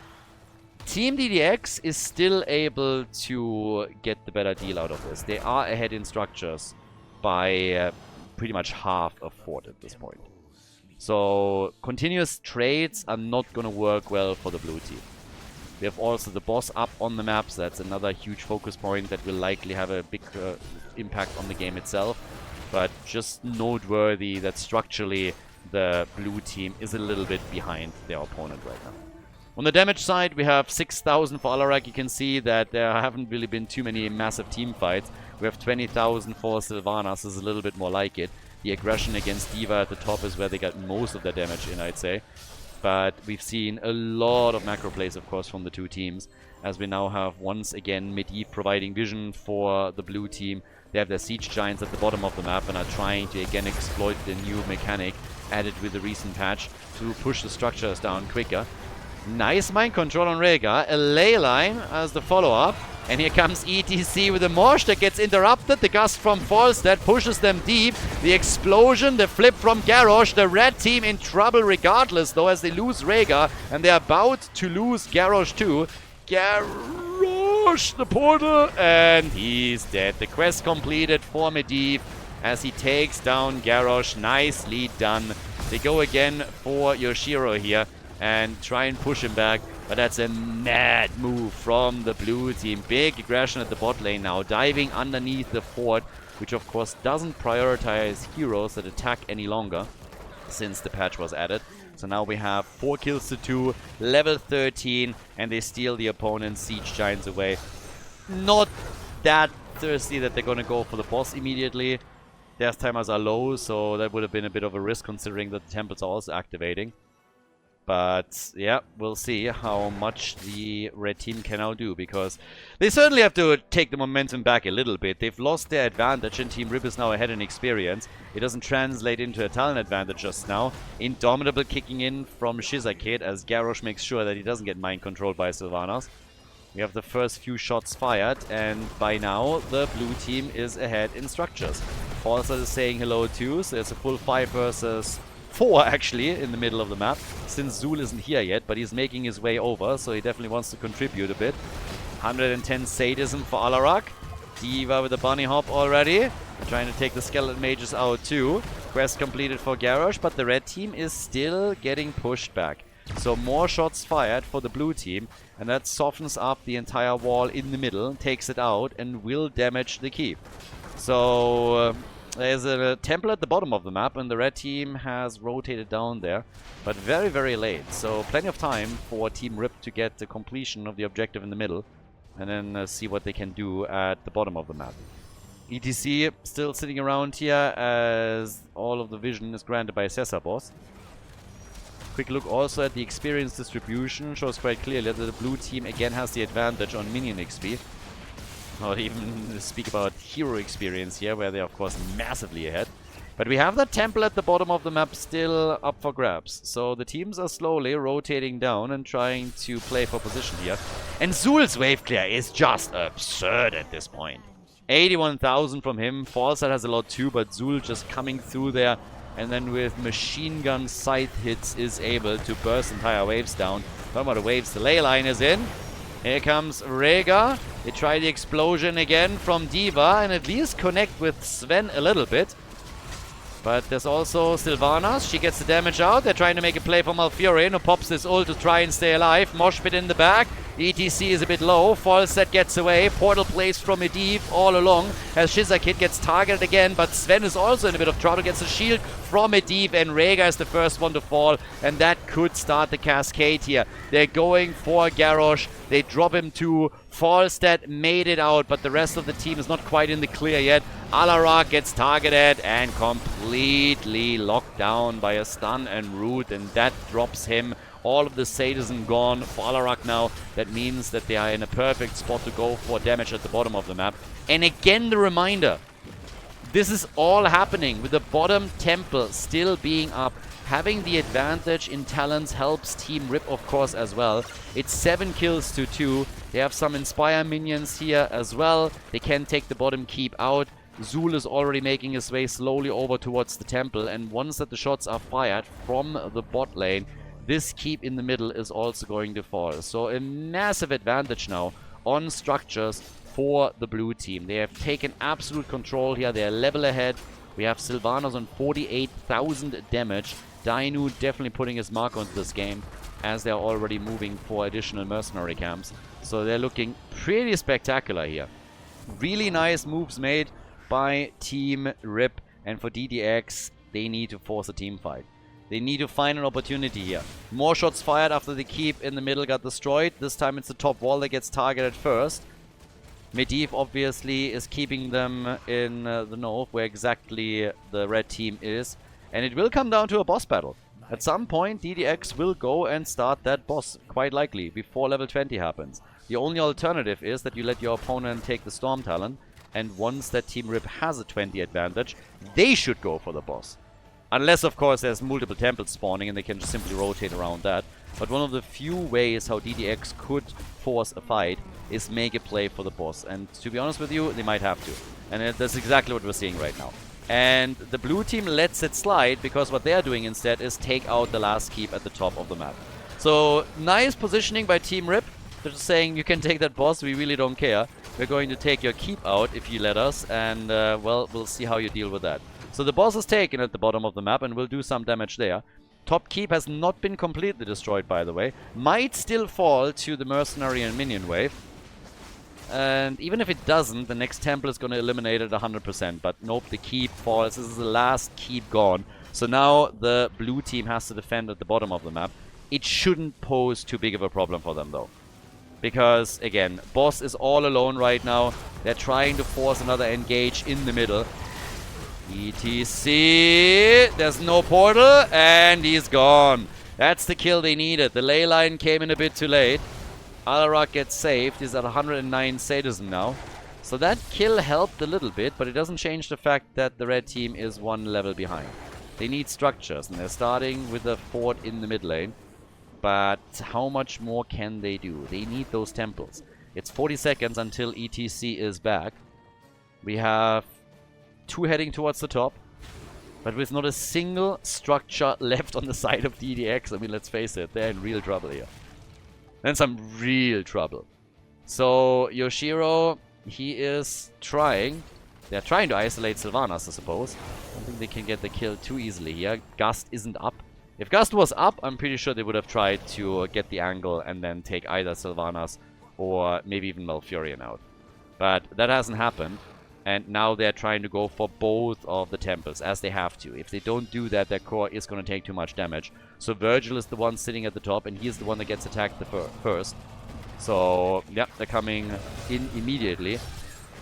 Team DDX is still able to get the better deal out of this. They are ahead in structures by pretty much half a fort at this point. So continuous trades are not going to work well for the blue team. We have also the boss up on the map, so that's another huge focus point that will likely have a big impact on the game itself. But just noteworthy that structurally the blue team is a little bit behind their opponent right now. On the damage side, we have 6,000 for Alarak. You can see that there haven't really been too many massive team fights. We have 20,000 for Sylvanas, is a little bit more like it. The aggression against D.Va at the top is where they got most of their damage in, I'd say. But we've seen a lot of macro plays, of course, from the two teams, as we now have once again Medivh providing vision for the blue team. They have their siege giants at the bottom of the map and are trying to again exploit the new mechanic added with the recent patch to push the structures down quicker. Nice mind control on Rhaegar. A ley line as the follow-up. And here comes ETC with a Morsh that gets interrupted. The gust from Falstad pushes them deep. The explosion, the flip from Garrosh. The red team in trouble regardless, though, as they lose Rhaegar. And they're about to lose Garrosh too. Garrosh, the portal, and he's dead. The quest completed for Medivh as he takes down Garrosh. Nicely done. They go again for Yoshiro here and try and push him back. But that's a mad move from the blue team. Big aggression at the bot lane now. Diving underneath the fort, which of course doesn't prioritize heroes that attack any longer since the patch was added. So now we have 4 kills to 2, level 13, and they steal the opponent's siege giants away. Not that thirsty that they're going to go for the boss immediately. Their timers are low, so that would have been a bit of a risk considering that the temples are also activating. But yeah, we'll see how much the red team can now do, because they certainly have to take the momentum back a little bit. They've lost their advantage and Team Rip is now ahead in experience. It doesn't translate into a talent advantage just now. Indomitable kicking in from Shizakid as Garrosh makes sure that he doesn't get mind controlled by Sylvanas. We have the first few shots fired, and by now the blue team is ahead in structures. Falstad is saying hello too, so it's a full 5 versus 4 actually in the middle of the map, since Zul isn't here yet, but he's making his way over, so he definitely wants to contribute a bit. 110 sadism for Alarak. D.Va with a bunny hop already, trying to take the skeleton mages out too. Quest completed for Garrosh, but the red team is still getting pushed back. So more shots fired for the blue team, and that softens up the entire wall in the middle, takes it out, and will damage the keep. So there's a temple at the bottom of the map, and the red team has rotated down there, but very, very late. So plenty of time for Team Rip to get the completion of the objective in the middle, and then see what they can do at the bottom of the map. ETC still sitting around here as all of the vision is granted by Sessa boss. Quick look also at the experience distribution. Shows quite clearly that the blue team again has the advantage on minion XP. Not even speak about hero experience here, where they're of course massively ahead. But we have that temple at the bottom of the map still up for grabs. So the teams are slowly rotating down and trying to play for position here. And Zul's wave clear is just absurd at this point. 81,000 from him. Falstad has a lot too, but Zul just coming through there, and then with machine gun scythe hits is able to burst entire waves down. Talking about the waves, the ley line is in. Here comes Rhaegar. They try the explosion again from D.Va and at least connect with Sven a little bit. But there's also Sylvanas. She gets the damage out. They're trying to make a play for Malfurion, who pops this ult to try and stay alive. Mosh pit in the back. ETC is a bit low. Falstad gets away. Portal plays from Medivh all along as Shizakid gets targeted again. But Sven is also in a bit of trouble. Gets a shield from Medivh, and Rhaegar is the first one to fall. And that could start the cascade here. They're going for Garrosh. They drop him too. Falstad made it out, but the rest of the team is not quite in the clear yet. Alarak gets targeted and completely locked down by a stun and root, and that drops him. All of the sadism gone for Alarak now. That means that they are in a perfect spot to go for damage at the bottom of the map. And again, the reminder. This is all happening with the bottom temple still being up. Having the advantage in talents helps Team Rip, of course, as well. It's 7 kills to 2. They have some Inspire minions here as well. They can take the bottom keep out. Zul is already making his way slowly over towards the temple. And once that the shots are fired from the bot lane, this keep in the middle is also going to fall. So a massive advantage now on structures for the blue team. They have taken absolute control here. They are level ahead. We have Sylvanas on 48,000 damage. Dainu definitely putting his mark onto this game, as they're already moving for additional mercenary camps. So they're looking pretty spectacular here. Really nice moves made by Team Rip, and for DDX, they need to force a team fight. They need to find an opportunity here. More shots fired after the keep in the middle got destroyed. This time it's the top wall that gets targeted first. Medivh obviously is keeping them in the know where exactly the red team is. And it will come down to a boss battle. At some point, DDX will go and start that boss, quite likely, before level 20 happens. The only alternative is that you let your opponent take the Storm Talon, and once that Team Rip has a 20 advantage, they should go for the boss. Unless, of course, there's multiple temples spawning and they can just simply rotate around that. But one of the few ways how DDX could force a fight is make a play for the boss. And to be honest with you, they might have to. And that's exactly what we're seeing right now. And the blue team lets it slide because what they're doing instead is take out the last keep at the top of the map. So, nice positioning by Team Rip. They're just saying, you can take that boss, we really don't care. We're going to take your keep out if you let us. And, well, we'll see how you deal with that. So the boss is taken at the bottom of the map and will do some damage there. Top keep has not been completely destroyed, by the way. Might still fall to the mercenary and minion wave. And even if it doesn't, the next temple is going to eliminate it 100%. But nope, the keep falls. This is the last keep gone. So now the blue team has to defend at the bottom of the map. It shouldn't pose too big of a problem for them, though. Because, again, boss is all alone right now. They're trying to force another engage in the middle. ETC, there's no portal, and he's gone. That's the kill they needed. The ley line came in a bit too late. Alarak gets saved. He's at 109 sadism now. So that kill helped a little bit, but it doesn't change the fact that the red team is one level behind. They need structures, and they're starting with a fort in the mid lane. But how much more can they do? They need those temples. It's 40 seconds until ETC is back. We have 2 heading towards the top, but with not a single structure left on the side of DDX. I mean, let's face it, they're in real trouble here. And some real trouble. So, Yoshiro, he is trying. They're trying to isolate Sylvanas, I suppose. I don't think they can get the kill too easily here. Gust isn't up. If Gust was up, I'm pretty sure they would have tried to get the angle and then take either Sylvanas or maybe even Malfurion out. But that hasn't happened. And now they're trying to go for both of the temples, as they have to. If they don't do that, their core is going to take too much damage. So Virgil is the one sitting at the top, and he's the one that gets attacked first. So, yeah, they're coming in immediately.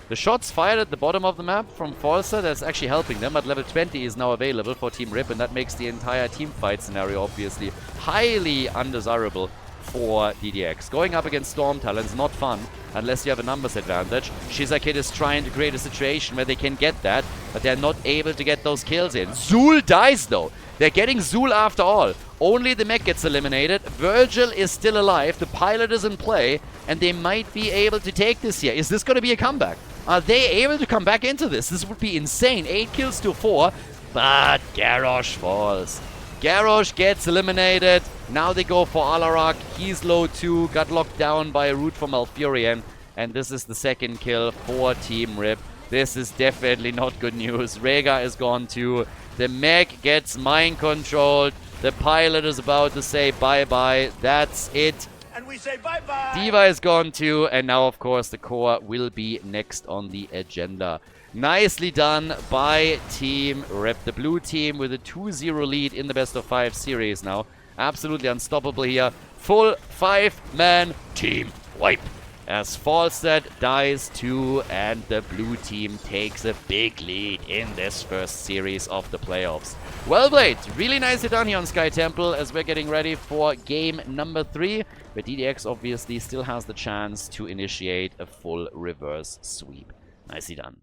The shots fired at the bottom of the map from Falsa, that's actually helping them. But level 20 is now available for Team Rip, and that makes the entire team fight scenario, obviously, highly undesirable for DDX. Going up against Storm Talon's not fun unless you have a numbers advantage. Shizakid is trying to create a situation where they can get that, but they're not able to get those kills in. Zul dies though. They're getting Zul after all. Only the mech gets eliminated. Virgil is still alive. The pilot is in play, and they might be able to take this here. Is this going to be a comeback? Are they able to come back into this? This would be insane. 8 kills to 4, but Garrosh falls. Garrosh gets eliminated. Now they go for Alarak. He's low too. Got locked down by a root from Malfurion. And this is the second kill for Team Rip. This is definitely not good news. Rhaegar is gone too. The mech gets mind controlled. The pilot is about to say bye-bye. That's it. And we say bye-bye. Diva is gone too. And now, of course, the core will be next on the agenda. Nicely done by Team Rip. The blue team with a 2-0 lead in the best of 5 series now. Absolutely unstoppable here. Full 5-man team wipe. As Falstad dies too, and the blue team takes a big lead in this first series of the playoffs. Well played. Really nicely done here on Sky Temple as we're getting ready for game number 3. But DDX obviously still has the chance to initiate a full reverse sweep. Nicely done.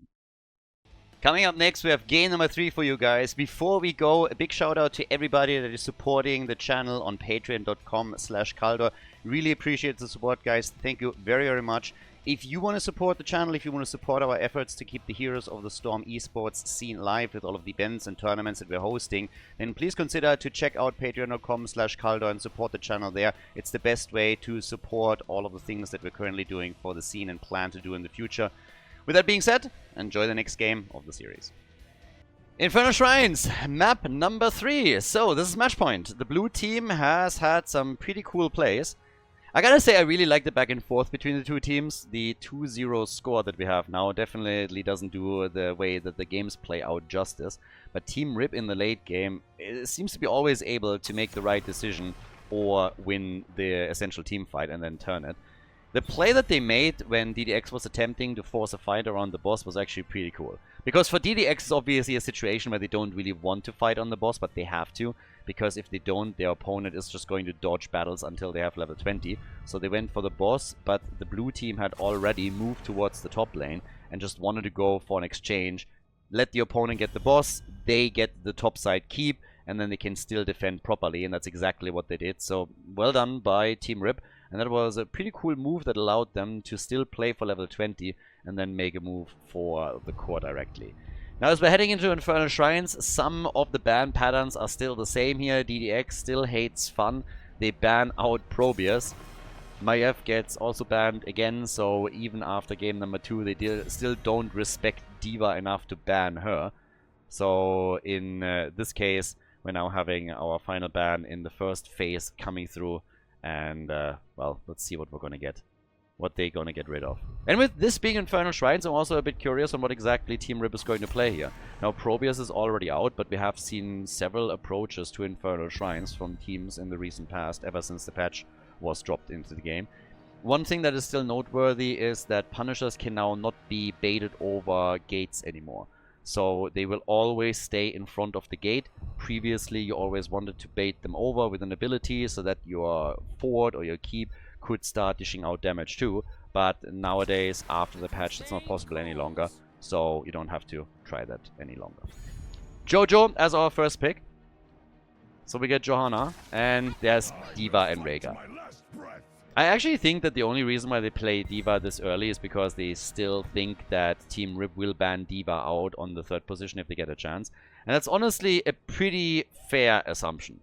Coming up next, we have game number 3 for you guys. Before we go, a big shout out to everybody that is supporting the channel on patreon.com/Khaldor. Really appreciate the support, guys. Thank you very, very much. If you want to support the channel, if you want to support our efforts to keep the Heroes of the Storm esports scene live with all of the events and tournaments that we're hosting, then please consider to check out patreon.com/Khaldor and support the channel there. It's the best way to support all of the things that we're currently doing for the scene and plan to do in the future. With that being said, enjoy the next game of the series. Inferno Shrines, map number 3. So, this is match point. The blue team has had some pretty cool plays. I gotta say, I really like the back and forth between the two teams. The 2-0 score that we have now definitely doesn't do the way that the games play out justice. But Team Rip in the late game seems to be always able to make the right decision or win the essential team fight and then turn it. The play that they made when DDX was attempting to force a fight around the boss was actually pretty cool. Because for DDX, it's obviously a situation where they don't really want to fight on the boss, but they have to. Because if they don't, their opponent is just going to dodge battles until they have level 20. So they went for the boss, but the blue team had already moved towards the top lane and just wanted to go for an exchange. let the opponent get the boss, they get the top side keep, and then they can still defend properly, and that's exactly what they did. So well done by Team Rip, and that was a pretty cool move that allowed them to still play for level 20 and then make a move for the core directly. Now, as we're heading into Infernal Shrines, some of the ban patterns are still the same here. DDX still hates fun. They ban out Probius. Maiev gets also banned again, so even after game number 2, they still don't respect D.Va enough to ban her. So in this case, we're now having our final ban in the first phase coming through, and well, let's see what we're gonna get. What they're gonna get rid of. And with this being Infernal Shrines, I'm also a bit curious on what exactly Team Rip is going to play here. Now, Probius is already out, but we have seen several approaches to Infernal Shrines from teams in the recent past, ever since the patch was dropped into the game. One thing that is still noteworthy is that Punishers can now not be baited over gates anymore. So they will always stay in front of the gate. Previously, you always wanted to bait them over with an ability so that your forward or your keep could start dishing out damage too, but nowadays after the patch that's not possible any longer, so you don't have to try that any longer. Jojo as our first pick. So we get Johanna, and there's D.Va and Rhaegar. I actually think that the only reason why they play D.Va this early is because they still think that Team Rip will ban D.Va out on the 3rd position if they get a chance. And that's honestly a pretty fair assumption.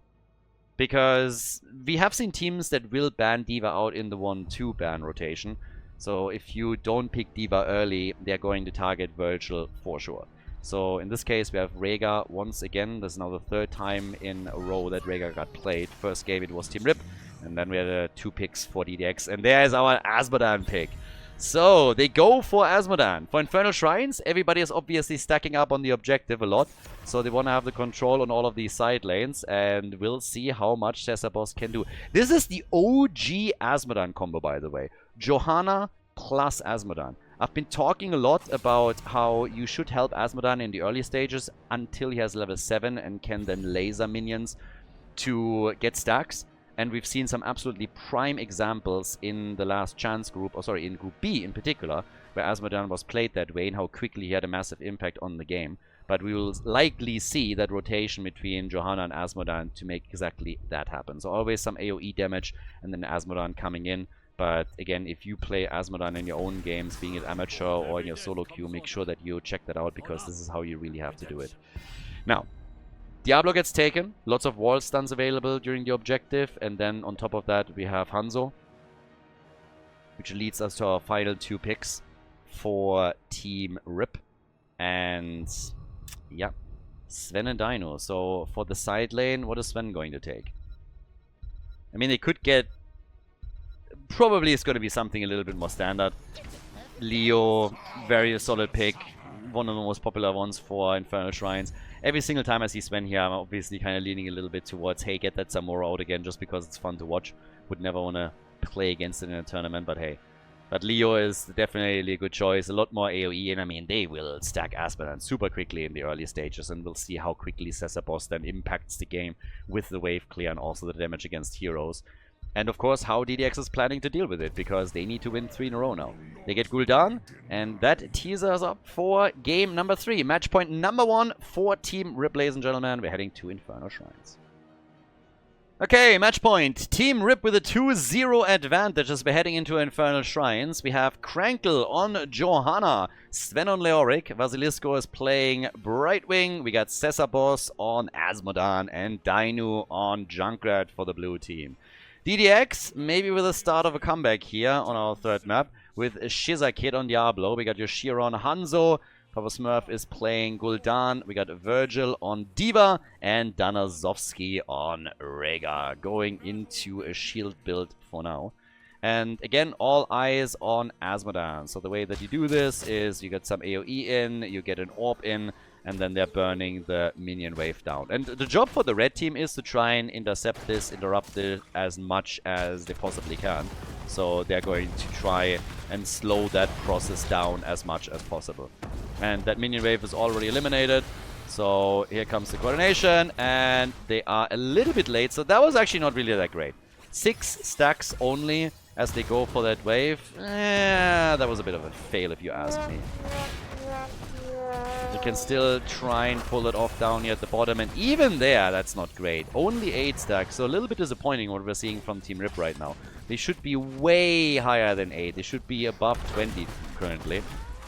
Because we have seen teams that will ban D.Va out in the 1-2 ban rotation. So if you don't pick D.Va early, they're going to target Virgil for sure. So in this case, we have Rhaegar once again. This is now the 3rd time in a row that Rhaegar got played. First game it was Team Rip, and then we had 2 picks for DDX. And there's our Asmodan pick. So they go for Asmodan. For Infernal Shrines, everybody is obviously stacking up on the objective a lot. So they want to have the control on all of these side lanes, and we'll see how much Cesarbos can do. This is the OG Asmodan combo, by the way. Johanna plus Asmodan. I've been talking a lot about how you should help Asmodan in the early stages until he has level 7 and can then laser minions to get stacks. And we've seen some absolutely prime examples in the last chance group, or sorry, in Group B in particular, where Asmodan was played that way and how quickly he had a massive impact on the game. But we will likely see that rotation between Johanna and Asmodan to make exactly that happen. So always some AoE damage and then Asmodan coming in. But again, if you play Asmodan in your own games, being it amateur or in your solo queue, make sure that you check that out, because this is how you really have to do it. Now, Diablo gets taken. Lots of wall stuns available during the objective. And then on top of that, we have Hanzo, which leads us to our final 2 picks for Team Rip. And yeah, Sven and Dino. So for the side lane, what is Sven going to take? I mean, they could get... Probably it's going to be something a little bit more standard. Leo, very solid pick. One of the most popular ones for Infernal Shrines. Every single time I see Sven here, I'm obviously kind of leaning a little bit towards, hey, get that Zamora out again just because it's fun to watch. Would never want to play against it in a tournament, but hey. But Leo is definitely a good choice. A lot more AoE, and I mean, they will stack Asmodan super quickly in the early stages, and we'll see how quickly Cesarbos then impacts the game with the wave clear and also the damage against heroes. And of course, how DDX is planning to deal with it, because they need to win 3 in a row now. They get Gul'dan, and that teases us up for game number 3. Match point number 1 for Team Rip, ladies and gentlemen. We're heading to Infernal Shrines. Okay, match point. Team Rip with a 2-0 advantage as we're heading into Infernal Shrines. We have Crankle on Johanna, Sven on Leoric, Vasilisco is playing Brightwing, we got Cesarbos on Asmodan, and Dainu on Junkrat for the blue team. DDX, maybe with the start of a comeback here on our 3rd map, with Shiza Kid on Diablo. We got Yoshiro on Hanzo, Papa Smurf is playing Gul'dan, we got Virgil on D.Va, and Danazovsky on Rhaegar, going into a shield build for now. And again, all eyes on Asmodan. So the way that you do this is you get some AoE in, you get an orb in, and then they're burning the minion wave down. And the job for the red team is to try and intercept this, interrupt it as much as they possibly can. So they're going to try and slow that process down as much as possible. And that minion wave is already eliminated. So here comes the coordination, and they are a little bit late. So that was actually not really that great. 6 stacks only as they go for that wave. That was a bit of a fail if you ask me. The can still try and pull it off down here at the bottom. And even there, that's not great. Only 8 stacks. So a little bit disappointing what we're seeing from Team Rip right now. They should be way higher than 8. They should be above 20 currently.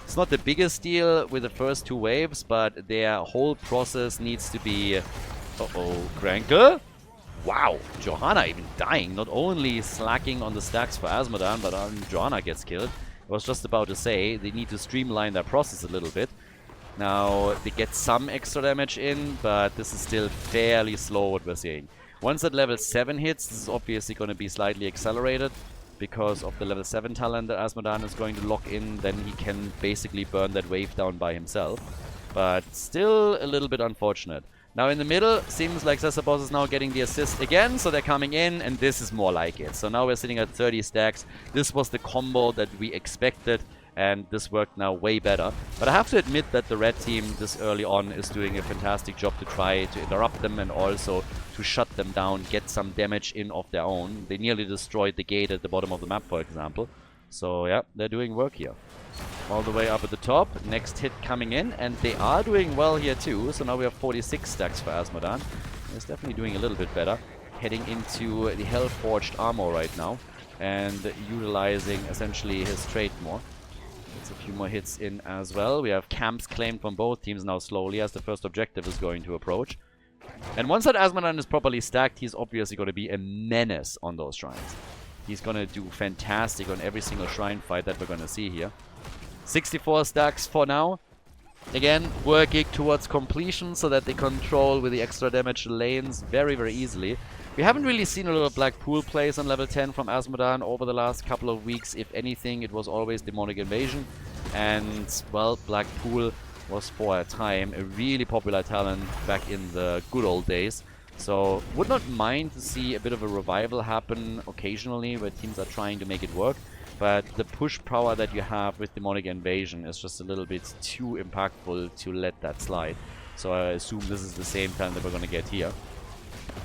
It's not the biggest deal with the first 2 waves, but their whole process needs to be... Uh-oh, Cranker? Wow, Johanna even dying. Not only slacking on the stacks for Azmodan, but Johanna gets killed. I was just about to say, they need to streamline their process a little bit. Now, they get some extra damage in, but this is still fairly slow what we're seeing. Once that level 7 hits, this is obviously going to be slightly accelerated. Because of the level 7 talent that Azmodan is going to lock in, then he can basically burn that wave down by himself. But still a little bit unfortunate. Now in the middle, seems like Cesarboss is now getting the assist again, so they're coming in, and this is more like it. So now we're sitting at 30 stacks. This was the combo that we expected, and this worked now way better. But I have to admit that the red team this early on is doing a fantastic job to try to interrupt them and also to shut them down, get some damage in of their own. They nearly destroyed the gate at the bottom of the map, for example. So yeah, they're doing work here. All the way up at the top, next hit coming in, and they are doing well here too. So now we have 46 stacks for Azmodan. He's definitely doing a little bit better. Heading into the Hell-Forged armor right now and utilizing essentially his trait more. Gets a few more hits in as well. We have camps claimed from both teams now slowly as the first objective is going to approach. And once that Azmodan is properly stacked, he's obviously going to be a menace on those shrines. He's going to do fantastic on every single shrine fight that we're going to see here. 64 stacks for now. Again, working towards completion so that they control with the extra damage lanes very, very easily. We haven't really seen a lot of Black Pool plays on level 10 from Azmodan over the last couple of weeks. If anything, it was always Demonic Invasion. And, well, Black Pool was for a time a really popular talent back in the good old days. So, would not mind to see a bit of a revival happen occasionally where teams are trying to make it work. But the push power that you have with Demonic Invasion is just a little bit too impactful to let that slide. So I assume this is the same talent that we're going to get here.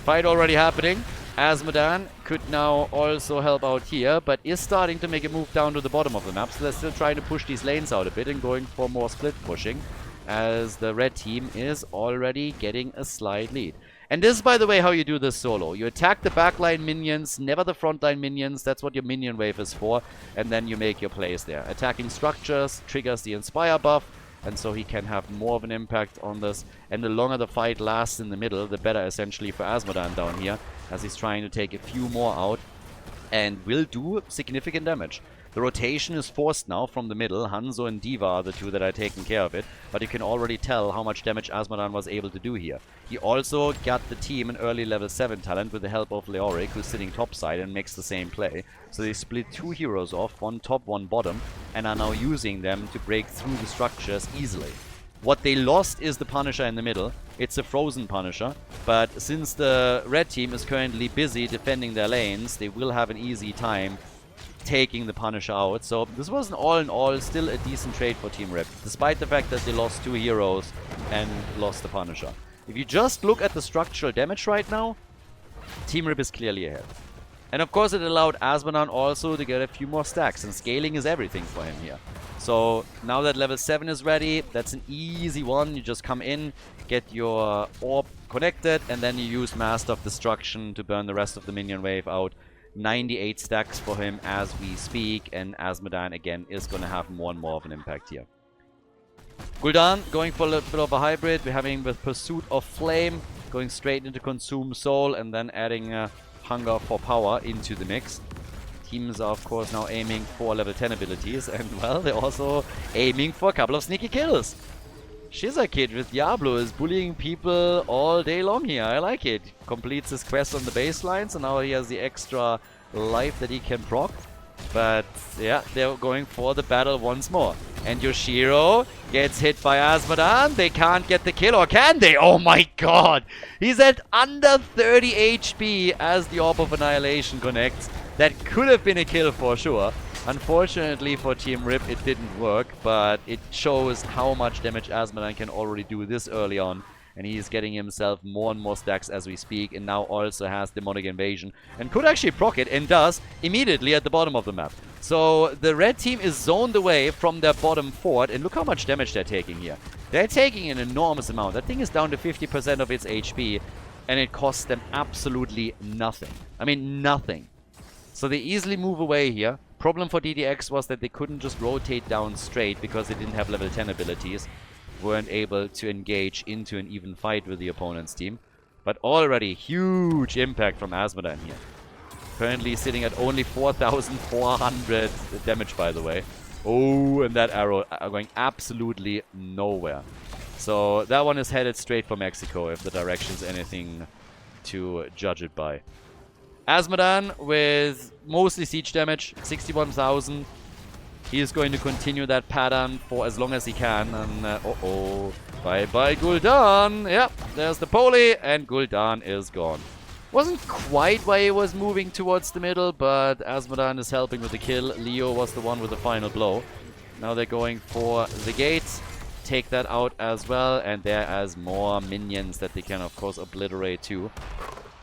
Fight already happening. Azmodan could now also help out here, but is starting to make a move down to the bottom of the map. So they're still trying to push these lanes out a bit and going for more split pushing, as the red team is already getting a slight lead. And this is, by the way, how you do this solo. You attack the backline minions, never the frontline minions. That's what your minion wave is for. And then you make your plays there. Attacking structures triggers the Inspire buff, and so he can have more of an impact on this. And the longer the fight lasts in the middle, the better essentially for Azmodan down here, as he's trying to take a few more out and will do significant damage. The rotation is forced now from the middle. Hanzo and Diva are the two that are taking care of it. But you can already tell how much damage Azmodan was able to do here. He also got the team an early level 7 talent with the help of Leoric, who's sitting topside and makes the same play. So they split 2 heroes off, one top, one bottom, and are now using them to break through the structures easily. What they lost is the Punisher in the middle. It's a frozen Punisher, but since the red team is currently busy defending their lanes, they will have an easy time taking the Punisher out. So this was an all-in-all still a decent trade for Team Rip, despite the fact that they lost 2 heroes and lost the Punisher. If you just look at the structural damage right now, Team Rip is clearly ahead. And of course it allowed Azmodan also to get a few more stacks, and scaling is everything for him here. So now that level 7 is ready, that's an easy one. You just come in, get your orb connected, and then you use Master of Destruction to burn the rest of the minion wave out. 98 stacks for him as we speak, and Azmodan again is going to have more and more of an impact here. Gul'dan going for a little bit of a hybrid. We're having the Pursuit of Flame, going straight into Consume Soul, and then adding Hunger for Power into the mix. Teams are of course now aiming for level 10 abilities, and well, they're also aiming for a couple of sneaky kills. Shizakid with Diablo is bullying people all day long here. I like it. Completes his quest on the baseline, so now he has the extra life that he can proc. But yeah, they're going for the battle once more. And Yoshiro gets hit by Azmodan. They can't get the kill, or can they? Oh my god! He's at under 30 HP as the Orb of Annihilation connects. That could have been a kill for sure. Unfortunately for Team Rip, it didn't work, but it shows how much damage Azmodan can already do this early on. And he's getting himself more and more stacks as we speak, and now also has Demonic Invasion, and could actually proc it, and does, immediately at the bottom of the map. So the red team is zoned away from their bottom fort, and look how much damage they're taking here. They're taking an enormous amount. That thing is down to 50% of its HP, and it costs them absolutely nothing. I mean, nothing. So they easily move away here. Problem for DDX was that they couldn't just rotate down straight because they didn't have level 10 abilities. Weren't able to engage into an even fight with the opponent's team. But already, huge impact from Azmodan here. Currently sitting at only 4,400 damage, by the way. Oh, and that arrow are going absolutely nowhere. So that one is headed straight for Mexico, if the direction's anything to judge it by. Azmodan with mostly siege damage, 61,000. He is going to continue that pattern for as long as he can. And uh-oh, bye-bye Gul'dan. Yep, there's the Poli, and Gul'dan is gone. Wasn't quite why he was moving towards the middle, but Azmodan is helping with the kill. Leo was the one with the final blow. Now they're going for the gates. Take that out as well, and there are more minions that they can, of course, obliterate too.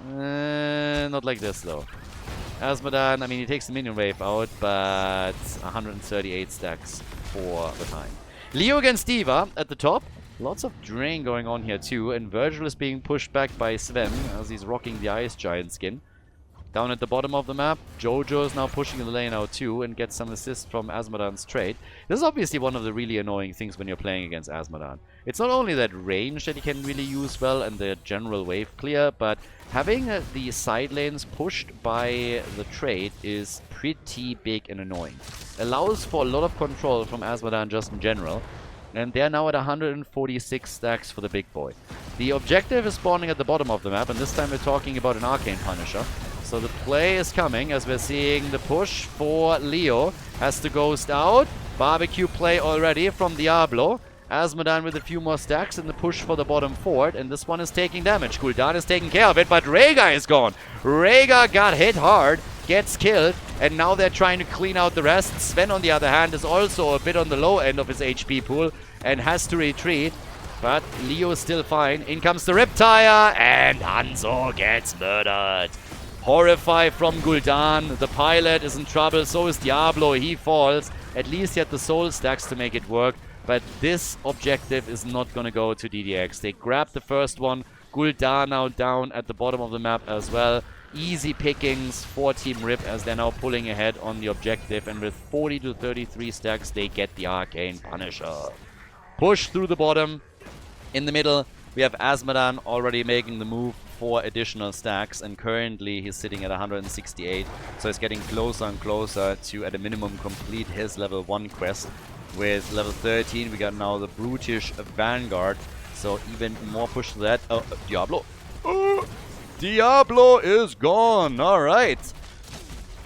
Not like this, though. Azmodan, I mean, he takes the minion wave out, but 138 stacks for the time. Leo against D.Va at the top. Lots of drain going on here too, and Virgil is being pushed back by Sven as he's rocking the Ice Giant skin. Down at the bottom of the map, Jojo is now pushing the lane out too and gets some assist from Azmodan's trade. This is obviously one of the really annoying things when you're playing against Azmodan. It's not only that range that he can really use well and the general wave clear, but having the side lanes pushed by the trade is pretty big and annoying. Allows for a lot of control from Azmodan just in general. And they're now at 146 stacks for the big boy. The objective is spawning at the bottom of the map, and this time we're talking about an Arcane Punisher. So the play is coming as we're seeing the push for Leo. Has to ghost out. Barbecue play already from Diablo. Azmodan with a few more stacks in the push for the bottom fort, and this one is taking damage. Gul'dan is taking care of it, but Rhaegar is gone. Rhaegar got hit hard, gets killed, and now they're trying to clean out the rest. Sven, on the other hand, is also a bit on the low end of his HP pool and has to retreat, but Leo is still fine. In comes the Riptire, and Hanzo gets murdered. Horrify from Gul'dan. The pilot is in trouble, so is Diablo. He falls. At least he had the soul stacks to make it work. But this objective is not going to go to DDX. They grabbed the first one. Gul'dan now down at the bottom of the map as well. Easy pickings for Team Rip as they're now pulling ahead on the objective. And with 40 to 33 stacks, they get the Arcane Punisher. Push through the bottom. In the middle, we have Azmodan already making the move for additional stacks. And currently, he's sitting at 168. So he's getting closer and closer to, at a minimum, complete his level 1 quest. With level 13, we got now the Brutish Vanguard. So even more push to that. Oh, Diablo. Diablo is gone. Alright.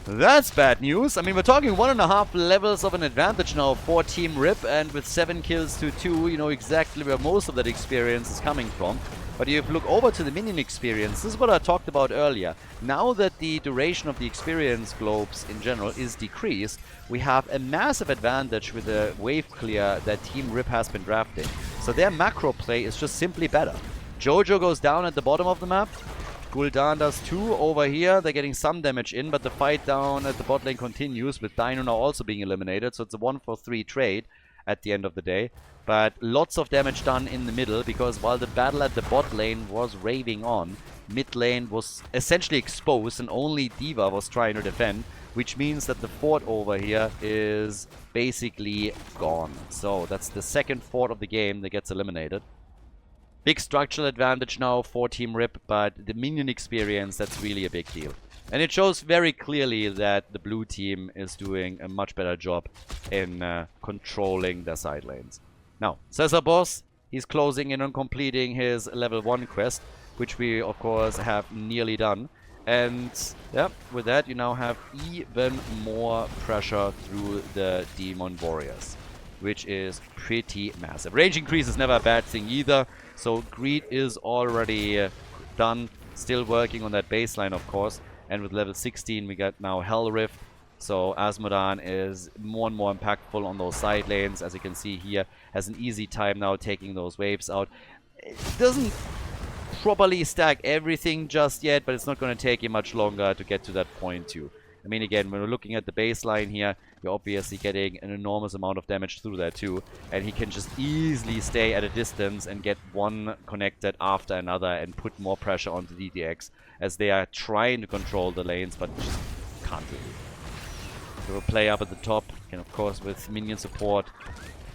That's bad news. I mean, we're talking 1.5 levels of an advantage now for Team Rip. And with 7 kills to 2, you know exactly where most of that experience is coming from. But if you look over to the minion experience, this is what I talked about earlier. Now that the duration of the experience globes in general is decreased, we have a massive advantage with the wave clear that Team Rip has been drafting. So their macro play is just simply better. Jojo goes down at the bottom of the map. Gul'dan does too over here. They're getting some damage in, but the fight down at the bot lane continues with Dino now also being eliminated. So it's a 1-for-3 trade at the end of the day. But lots of damage done in the middle, because while the battle at the bot lane was raving on, mid lane was essentially exposed and only D.Va was trying to defend, which means that the fort over here is basically gone. So that's the second fort of the game that gets eliminated. Big structural advantage now for Team Rip, but the minion experience, that's really a big deal. And it shows very clearly that the blue team is doing a much better job in controlling their side lanes. Now, Cesar Boss, he's closing in on completing his level 1 quest, which we, of course, have nearly done. And, yeah, with that, you now have even more pressure through the Demon Warriors, which is pretty massive. Range increase is never a bad thing either, so Greed is already done. Still working on that baseline, of course. And with level 16, we got now Hell Rift. So Azmodan is more and more impactful on those side lanes. As you can see here, has an easy time now taking those waves out. It doesn't properly stack everything just yet, but it's not going to take you much longer to get to that point too. I mean, again, when we're looking at the baseline here, you're obviously getting an enormous amount of damage through there too. And he can just easily stay at a distance and get one connected after another and put more pressure onto DDX as they are trying to control the lanes, but just can't really. So we'll play up at the top. Can, of course, with minion support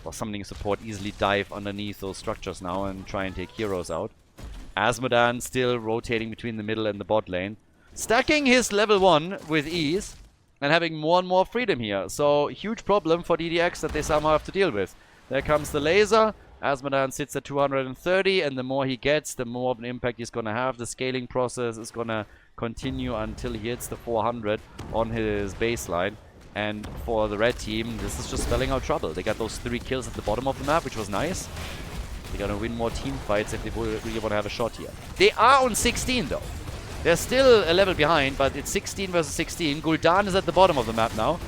or summoning support, easily dive underneath those structures now and try and take heroes out. Azmodan still rotating between the middle and the bot lane. Stacking his level 1 with ease and having more and more freedom here. So, huge problem for DDX that they somehow have to deal with. There comes the laser. Azmodan sits at 230, and the more he gets, the more of an impact he's going to have. The scaling process is going to continue until he hits the 400 on his baseline. And for the red team, this is just spelling out trouble. They got those 3 kills at the bottom of the map, which was nice. They're going to win more team fights if they really want to have a shot here. They are on 16, though. They're still a level behind, but it's 16 versus 16. Gul'dan is at the bottom of the map now.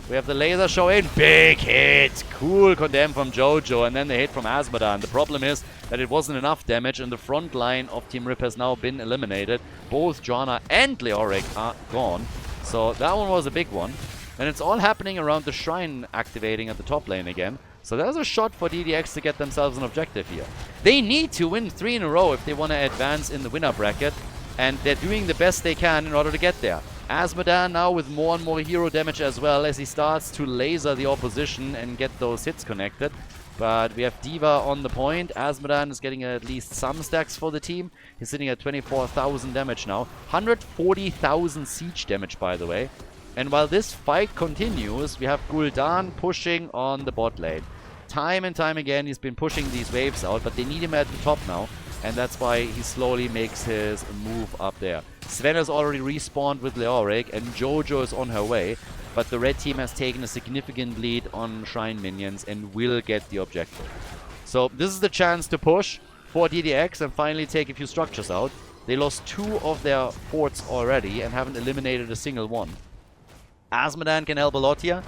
We have the laser show in. Big hit! Cool condemn from Jojo, and then the hit from Azmodan. The problem is that it wasn't enough damage, and the front line of Team Rip has now been eliminated. Both Joanna and Leoric are gone. So that one was a big one. And it's all happening around the shrine activating at the top lane again. So there's a shot for DDX to get themselves an objective here. They need to win 3 in a row if they want to advance in the winner bracket. And they're doing the best they can in order to get there. Azmodan now with more and more hero damage as well as he starts to laser the opposition and get those hits connected. But we have D.Va on the point. Azmodan is getting at least some stacks for the team. He's sitting at 24,000 damage now. 140,000 siege damage, by the way. And while this fight continues, we have Gul'dan pushing on the bot lane. Time and time again, he's been pushing these waves out, but they need him at the top now. And that's why he slowly makes his move up there. Sven has already respawned with Leoric, and Jojo is on her way. But the red team has taken a significant lead on Shrine minions and will get the objective. So this is the chance to push for DDX and finally take a few structures out. They lost 2 of their forts already and haven't eliminated a single one. Azmodan can help a lot here.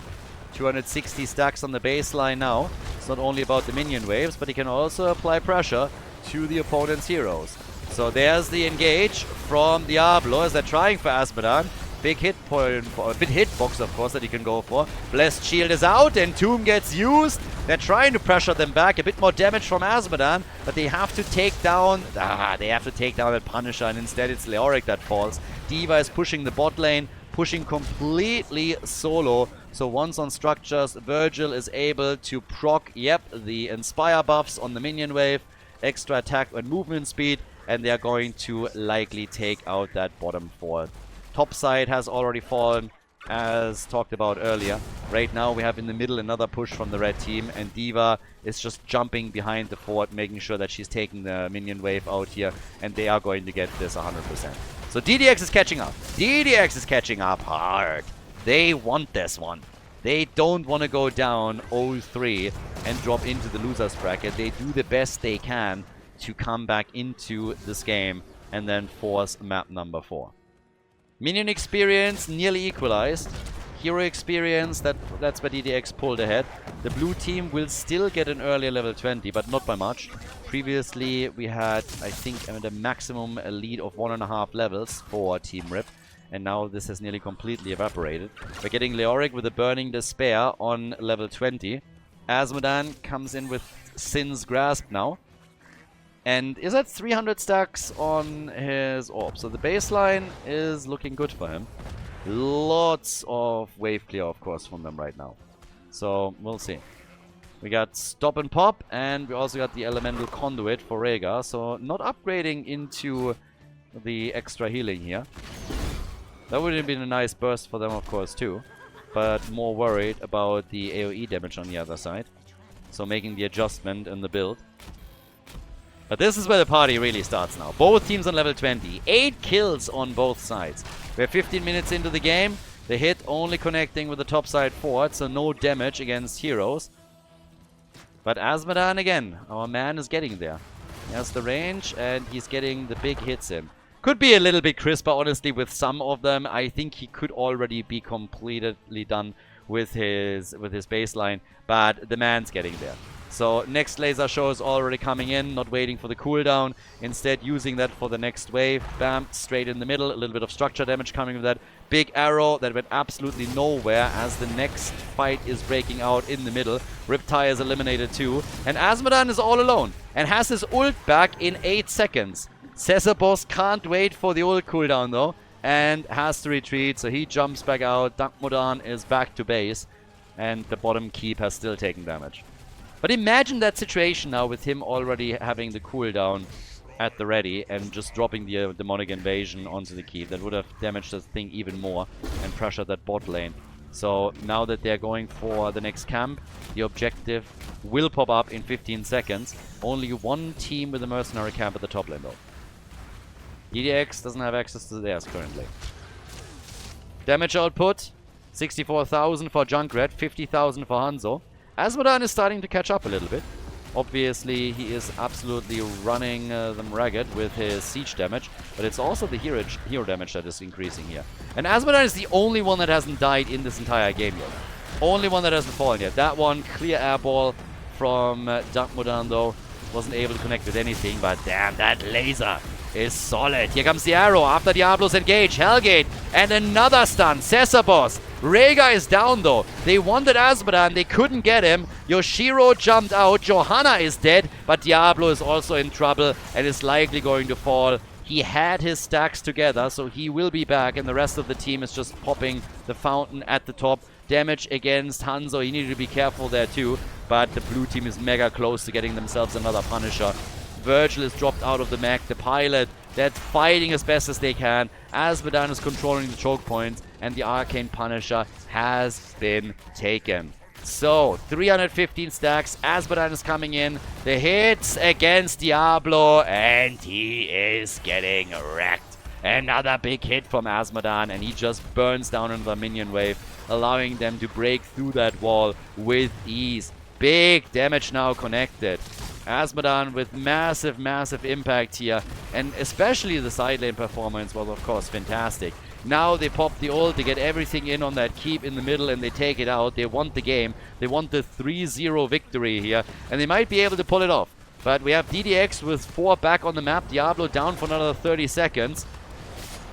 260 stacks on the baseline now. It's not only about the minion waves, but he can also apply pressure to the opponent's heroes. So there's the engage from Diablo as they're trying for Azmodan. Big hit point, a big hitbox of course that he can go for. Blessed Shield is out and Tomb gets used. They're trying to pressure them back. A bit more damage from Azmodan, but they have to take down that Punisher, and instead it's Leoric that falls. D.Va is pushing the bot lane, pushing completely solo. So once on structures, Virgil is able to proc, the Inspire buffs on the minion wave, extra attack and movement speed, and they are going to likely take out that bottom fort. Top side has already fallen, as talked about earlier. Right now we have in the middle another push from the red team, and D.Va is just jumping behind the fort, making sure that she's taking the minion wave out here, and they are going to get this 100%. So DDX is catching up. DDX is catching up hard. They want this one. They don't want to go down 0-3 and drop into the loser's bracket. They do the best they can to come back into this game and then force map number 4. Minion experience nearly equalized. Hero experience, that's where DDX pulled ahead. The blue team will still get an earlier level 20, but not by much. Previously, we had, I think, the maximum lead of 1.5 levels for Team Rip. And now this has nearly completely evaporated. We're getting Leoric with a Burning Despair on level 20. Azmodan comes in with Sin's Grasp now. And is at 300 stacks on his orb. So the baseline is looking good for him. Lots of wave clear, of course, from them right now. So we'll see. We got Stop and Pop, and we also got the Elemental Conduit for Rhaegar. So not upgrading into the extra healing here. That would have been a nice burst for them, of course, too. But more worried about the AoE damage on the other side. So making the adjustment in the build. But this is where the party really starts now. Both teams on level 20. 8 kills on both sides. We're 15 minutes into the game. The hit only connecting with the top side fort, so no damage against heroes. But Azmodan again, our man is getting there. He has the range and he's getting the big hits in. Could be a little bit crisper, honestly, with some of them. I think he could already be completely done with his baseline, but the man's getting there. So next laser show is already coming in, not waiting for the cooldown. Instead using that for the next wave. Bam, straight in the middle. A little bit of structure damage coming with that. big arrow that went absolutely nowhere as the next fight is breaking out in the middle. Riptide is eliminated too. And Azmodan is all alone and has his ult back in 8 seconds. Cesarboss can't wait for the ult cooldown though and has to retreat, so he jumps back out. Azmodan is back to base and the bottom keep has still taken damage. But imagine that situation now with him already having the cooldown at the ready and just dropping the demonic invasion onto the keep. That would have damaged the thing even more and pressured that bot lane. So now that they're going for the next camp, the objective will pop up in 15 seconds. Only one team with a mercenary camp at the top lane though. DDX doesn't have access to theirs currently. Damage output, 64,000 for Junkrat, 50,000 for Hanzo. Azmodan is starting to catch up a little bit. Obviously, he is absolutely running them ragged with his siege damage, but it's also the hero damage that is increasing here. And Azmodan is the only one that hasn't died in this entire game yet. Only one that hasn't fallen yet. That one, clear airball from Azmodan though, wasn't able to connect with anything, but damn, that laser is solid. Here comes the arrow after Diablo's engage. Hellgate and another stun. Cesarboss. Rhaegar is down though. They wanted Azmodan, they couldn't get him. Yoshiro jumped out. Johanna is dead, but Diablo is also in trouble and is likely going to fall. He had his stacks together, so he will be back, and the rest of the team is just popping the fountain at the top. Damage against Hanzo. He needed to be careful there too, but the blue team is mega close to getting themselves another Punisher. Virgil is dropped out of the mech. The pilot, that's fighting as best as they can. Azmodan is controlling the choke points, and the Arcane Punisher has been taken. So, 315 stacks. Azmodan is coming in. The hits against Diablo, and he is getting wrecked. Another big hit from Azmodan, and he just burns down another minion wave, allowing them to break through that wall with ease. Big damage now connected. Azmodan with massive, massive impact here, and especially the side lane performance was of course fantastic. Now they pop the ult, they get everything in on that keep in the middle and they take it out. They want the game, they want the 3-0 victory here, and they might be able to pull it off. But we have DDX with 4 back on the map, Diablo down for another 30 seconds.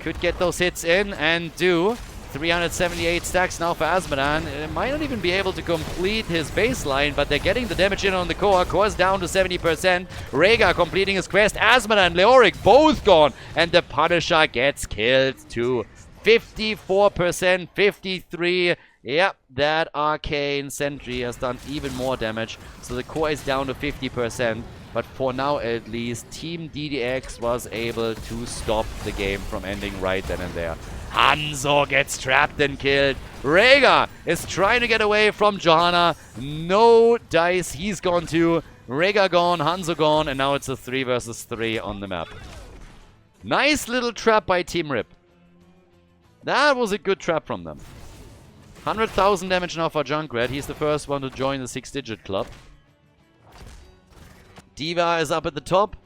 Could get those hits in and do. 378 stacks now for Azmodan. It might not even be able to complete his baseline, but they're getting the damage in on the core. Core's down to 70%. Rhaegar completing his quest. Azmodan and Leoric both gone. And the Punisher gets killed too. 54%, 53. Yep, that Arcane Sentry has done even more damage. So the core is down to 50%. But for now at least, Team DDX was able to stop the game from ending right then and there. Hanzo gets trapped and killed. Rhaegar is trying to get away from Johanna. No dice. He's gone too. Rhaegar gone, Hanzo gone, and now it's a 3 versus 3 on the map. Nice little trap by Team Rip. That was a good trap from them. 100,000 damage now for Junkrat. He's the first one to join the 6-digit club. D.Va is up at the top,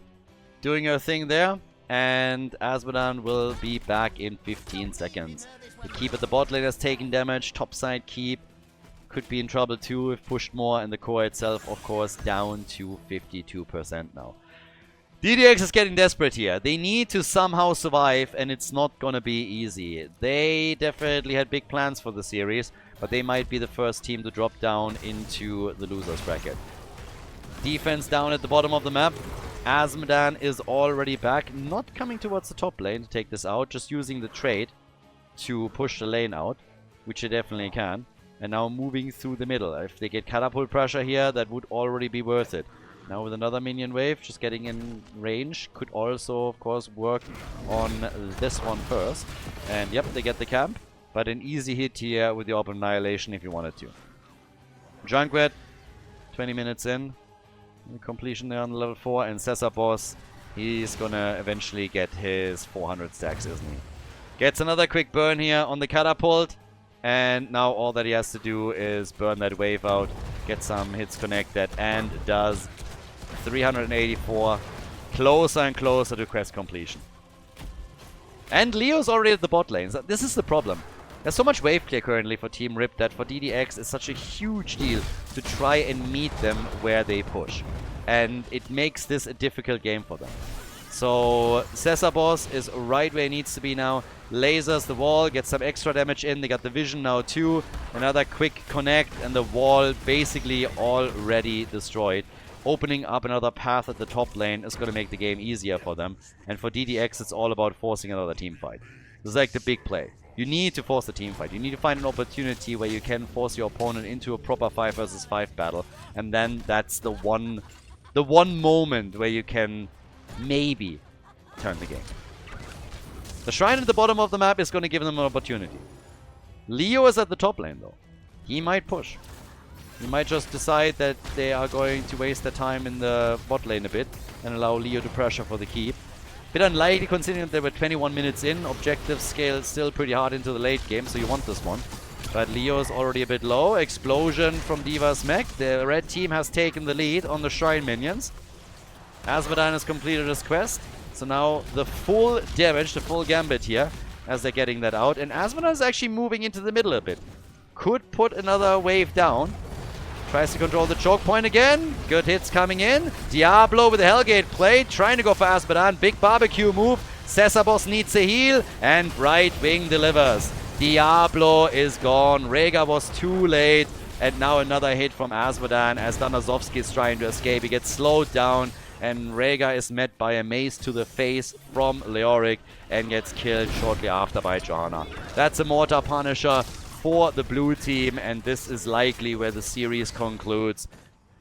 doing her thing there. And Azmodan will be back in 15 seconds. The keep at the bot lane has taken damage. Topside keep could be in trouble too if pushed more. And the core itself, of course, down to 52% now. DDX is getting desperate here. They need to somehow survive, and it's not gonna be easy. They definitely had big plans for the series, but they might be the first team to drop down into the losers bracket. Defense down at the bottom of the map. Azmodan is already back, not coming towards the top lane to take this out, just using the trade to push the lane out, which they definitely can. And now moving through the middle. If they get catapult pressure here, that would already be worth it. Now with another minion wave, just getting in range, could also, of course, work on this one first. And yep, they get the camp, but an easy hit here with the Orb of Annihilation if you wanted to. Junkrat, 20 minutes in. Completion there on the level 4, and Cesarboss, he's gonna eventually get his 400 stacks, isn't he? Gets another quick burn here on the catapult, and now all that he has to do is burn that wave out, get some hits connected, and does 384, closer and closer to quest completion. And Leo's already at the bot lane. So this is the problem. There's so much wave clear currently for Team Rip that for DDX it's such a huge deal to try and meet them where they push. And it makes this a difficult game for them. So Boss is right where he needs to be now. Lasers the wall, gets some extra damage in. They got the vision now too. Another quick connect and the wall basically already destroyed. Opening up another path at the top lane is going to make the game easier for them. And for DDX, it's all about forcing another team fight. This is like the big play. You need to force the team fight. You need to find an opportunity where you can force your opponent into a proper 5 versus 5 battle. And then that's the one moment where you can maybe turn the game. The shrine at the bottom of the map is going to give them an opportunity. Leo is at the top lane though. He might push. He might just decide that they are going to waste their time in the bot lane a bit and allow Leo to pressure for the keep. Bit unlikely considering that they were 21 minutes in. Objective scale still pretty hard into the late game, so you want this one. But Leo is already a bit low. Explosion from D.Va's mech. The red team has taken the lead on the shrine minions. Asmodan has completed his quest. So now the full damage, the full gambit here, as they're getting that out. And Asmodan is actually moving into the middle a bit. Could put another wave down. Tries to control the choke point again. Good hits coming in. Diablo with the Hellgate play. Trying to go for Asmodan. Big barbecue move. Boss needs a heal. And Right Wing delivers. Diablo is gone. Rhaegar was too late. And now another hit from Asmodan as Danazovsky is trying to escape. He gets slowed down. And Rhaegar is met by a mace to the face from Leoric. And gets killed shortly after by Janna. That's a Mortar Punisher for the blue team, and this is likely where the series concludes.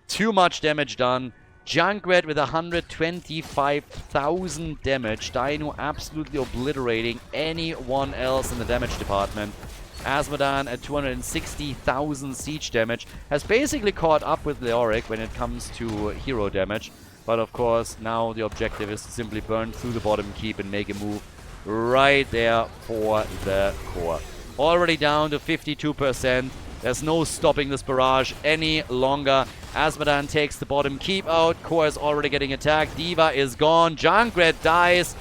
Too much damage done. Junkrat with 125,000 damage. Dino absolutely obliterating anyone else in the damage department. Asmodan at 260,000 siege damage has basically caught up with Leoric when it comes to hero damage. But of course, now the objective is to simply burn through the bottom keep and make a move right there for the core. Already down to 52%. There's no stopping this barrage any longer. Asmodan takes the bottom keep out. Core is already getting attacked. D.Va is gone. Junkrat dies.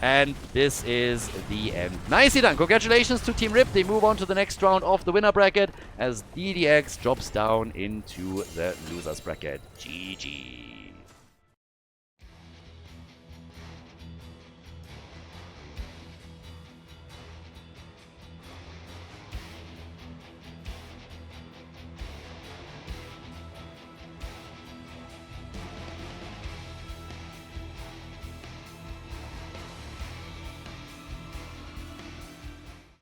And this is the end. Nicely done. Congratulations to Team Rip. They move on to the next round of the winner bracket as DDX drops down into the losers bracket. GG.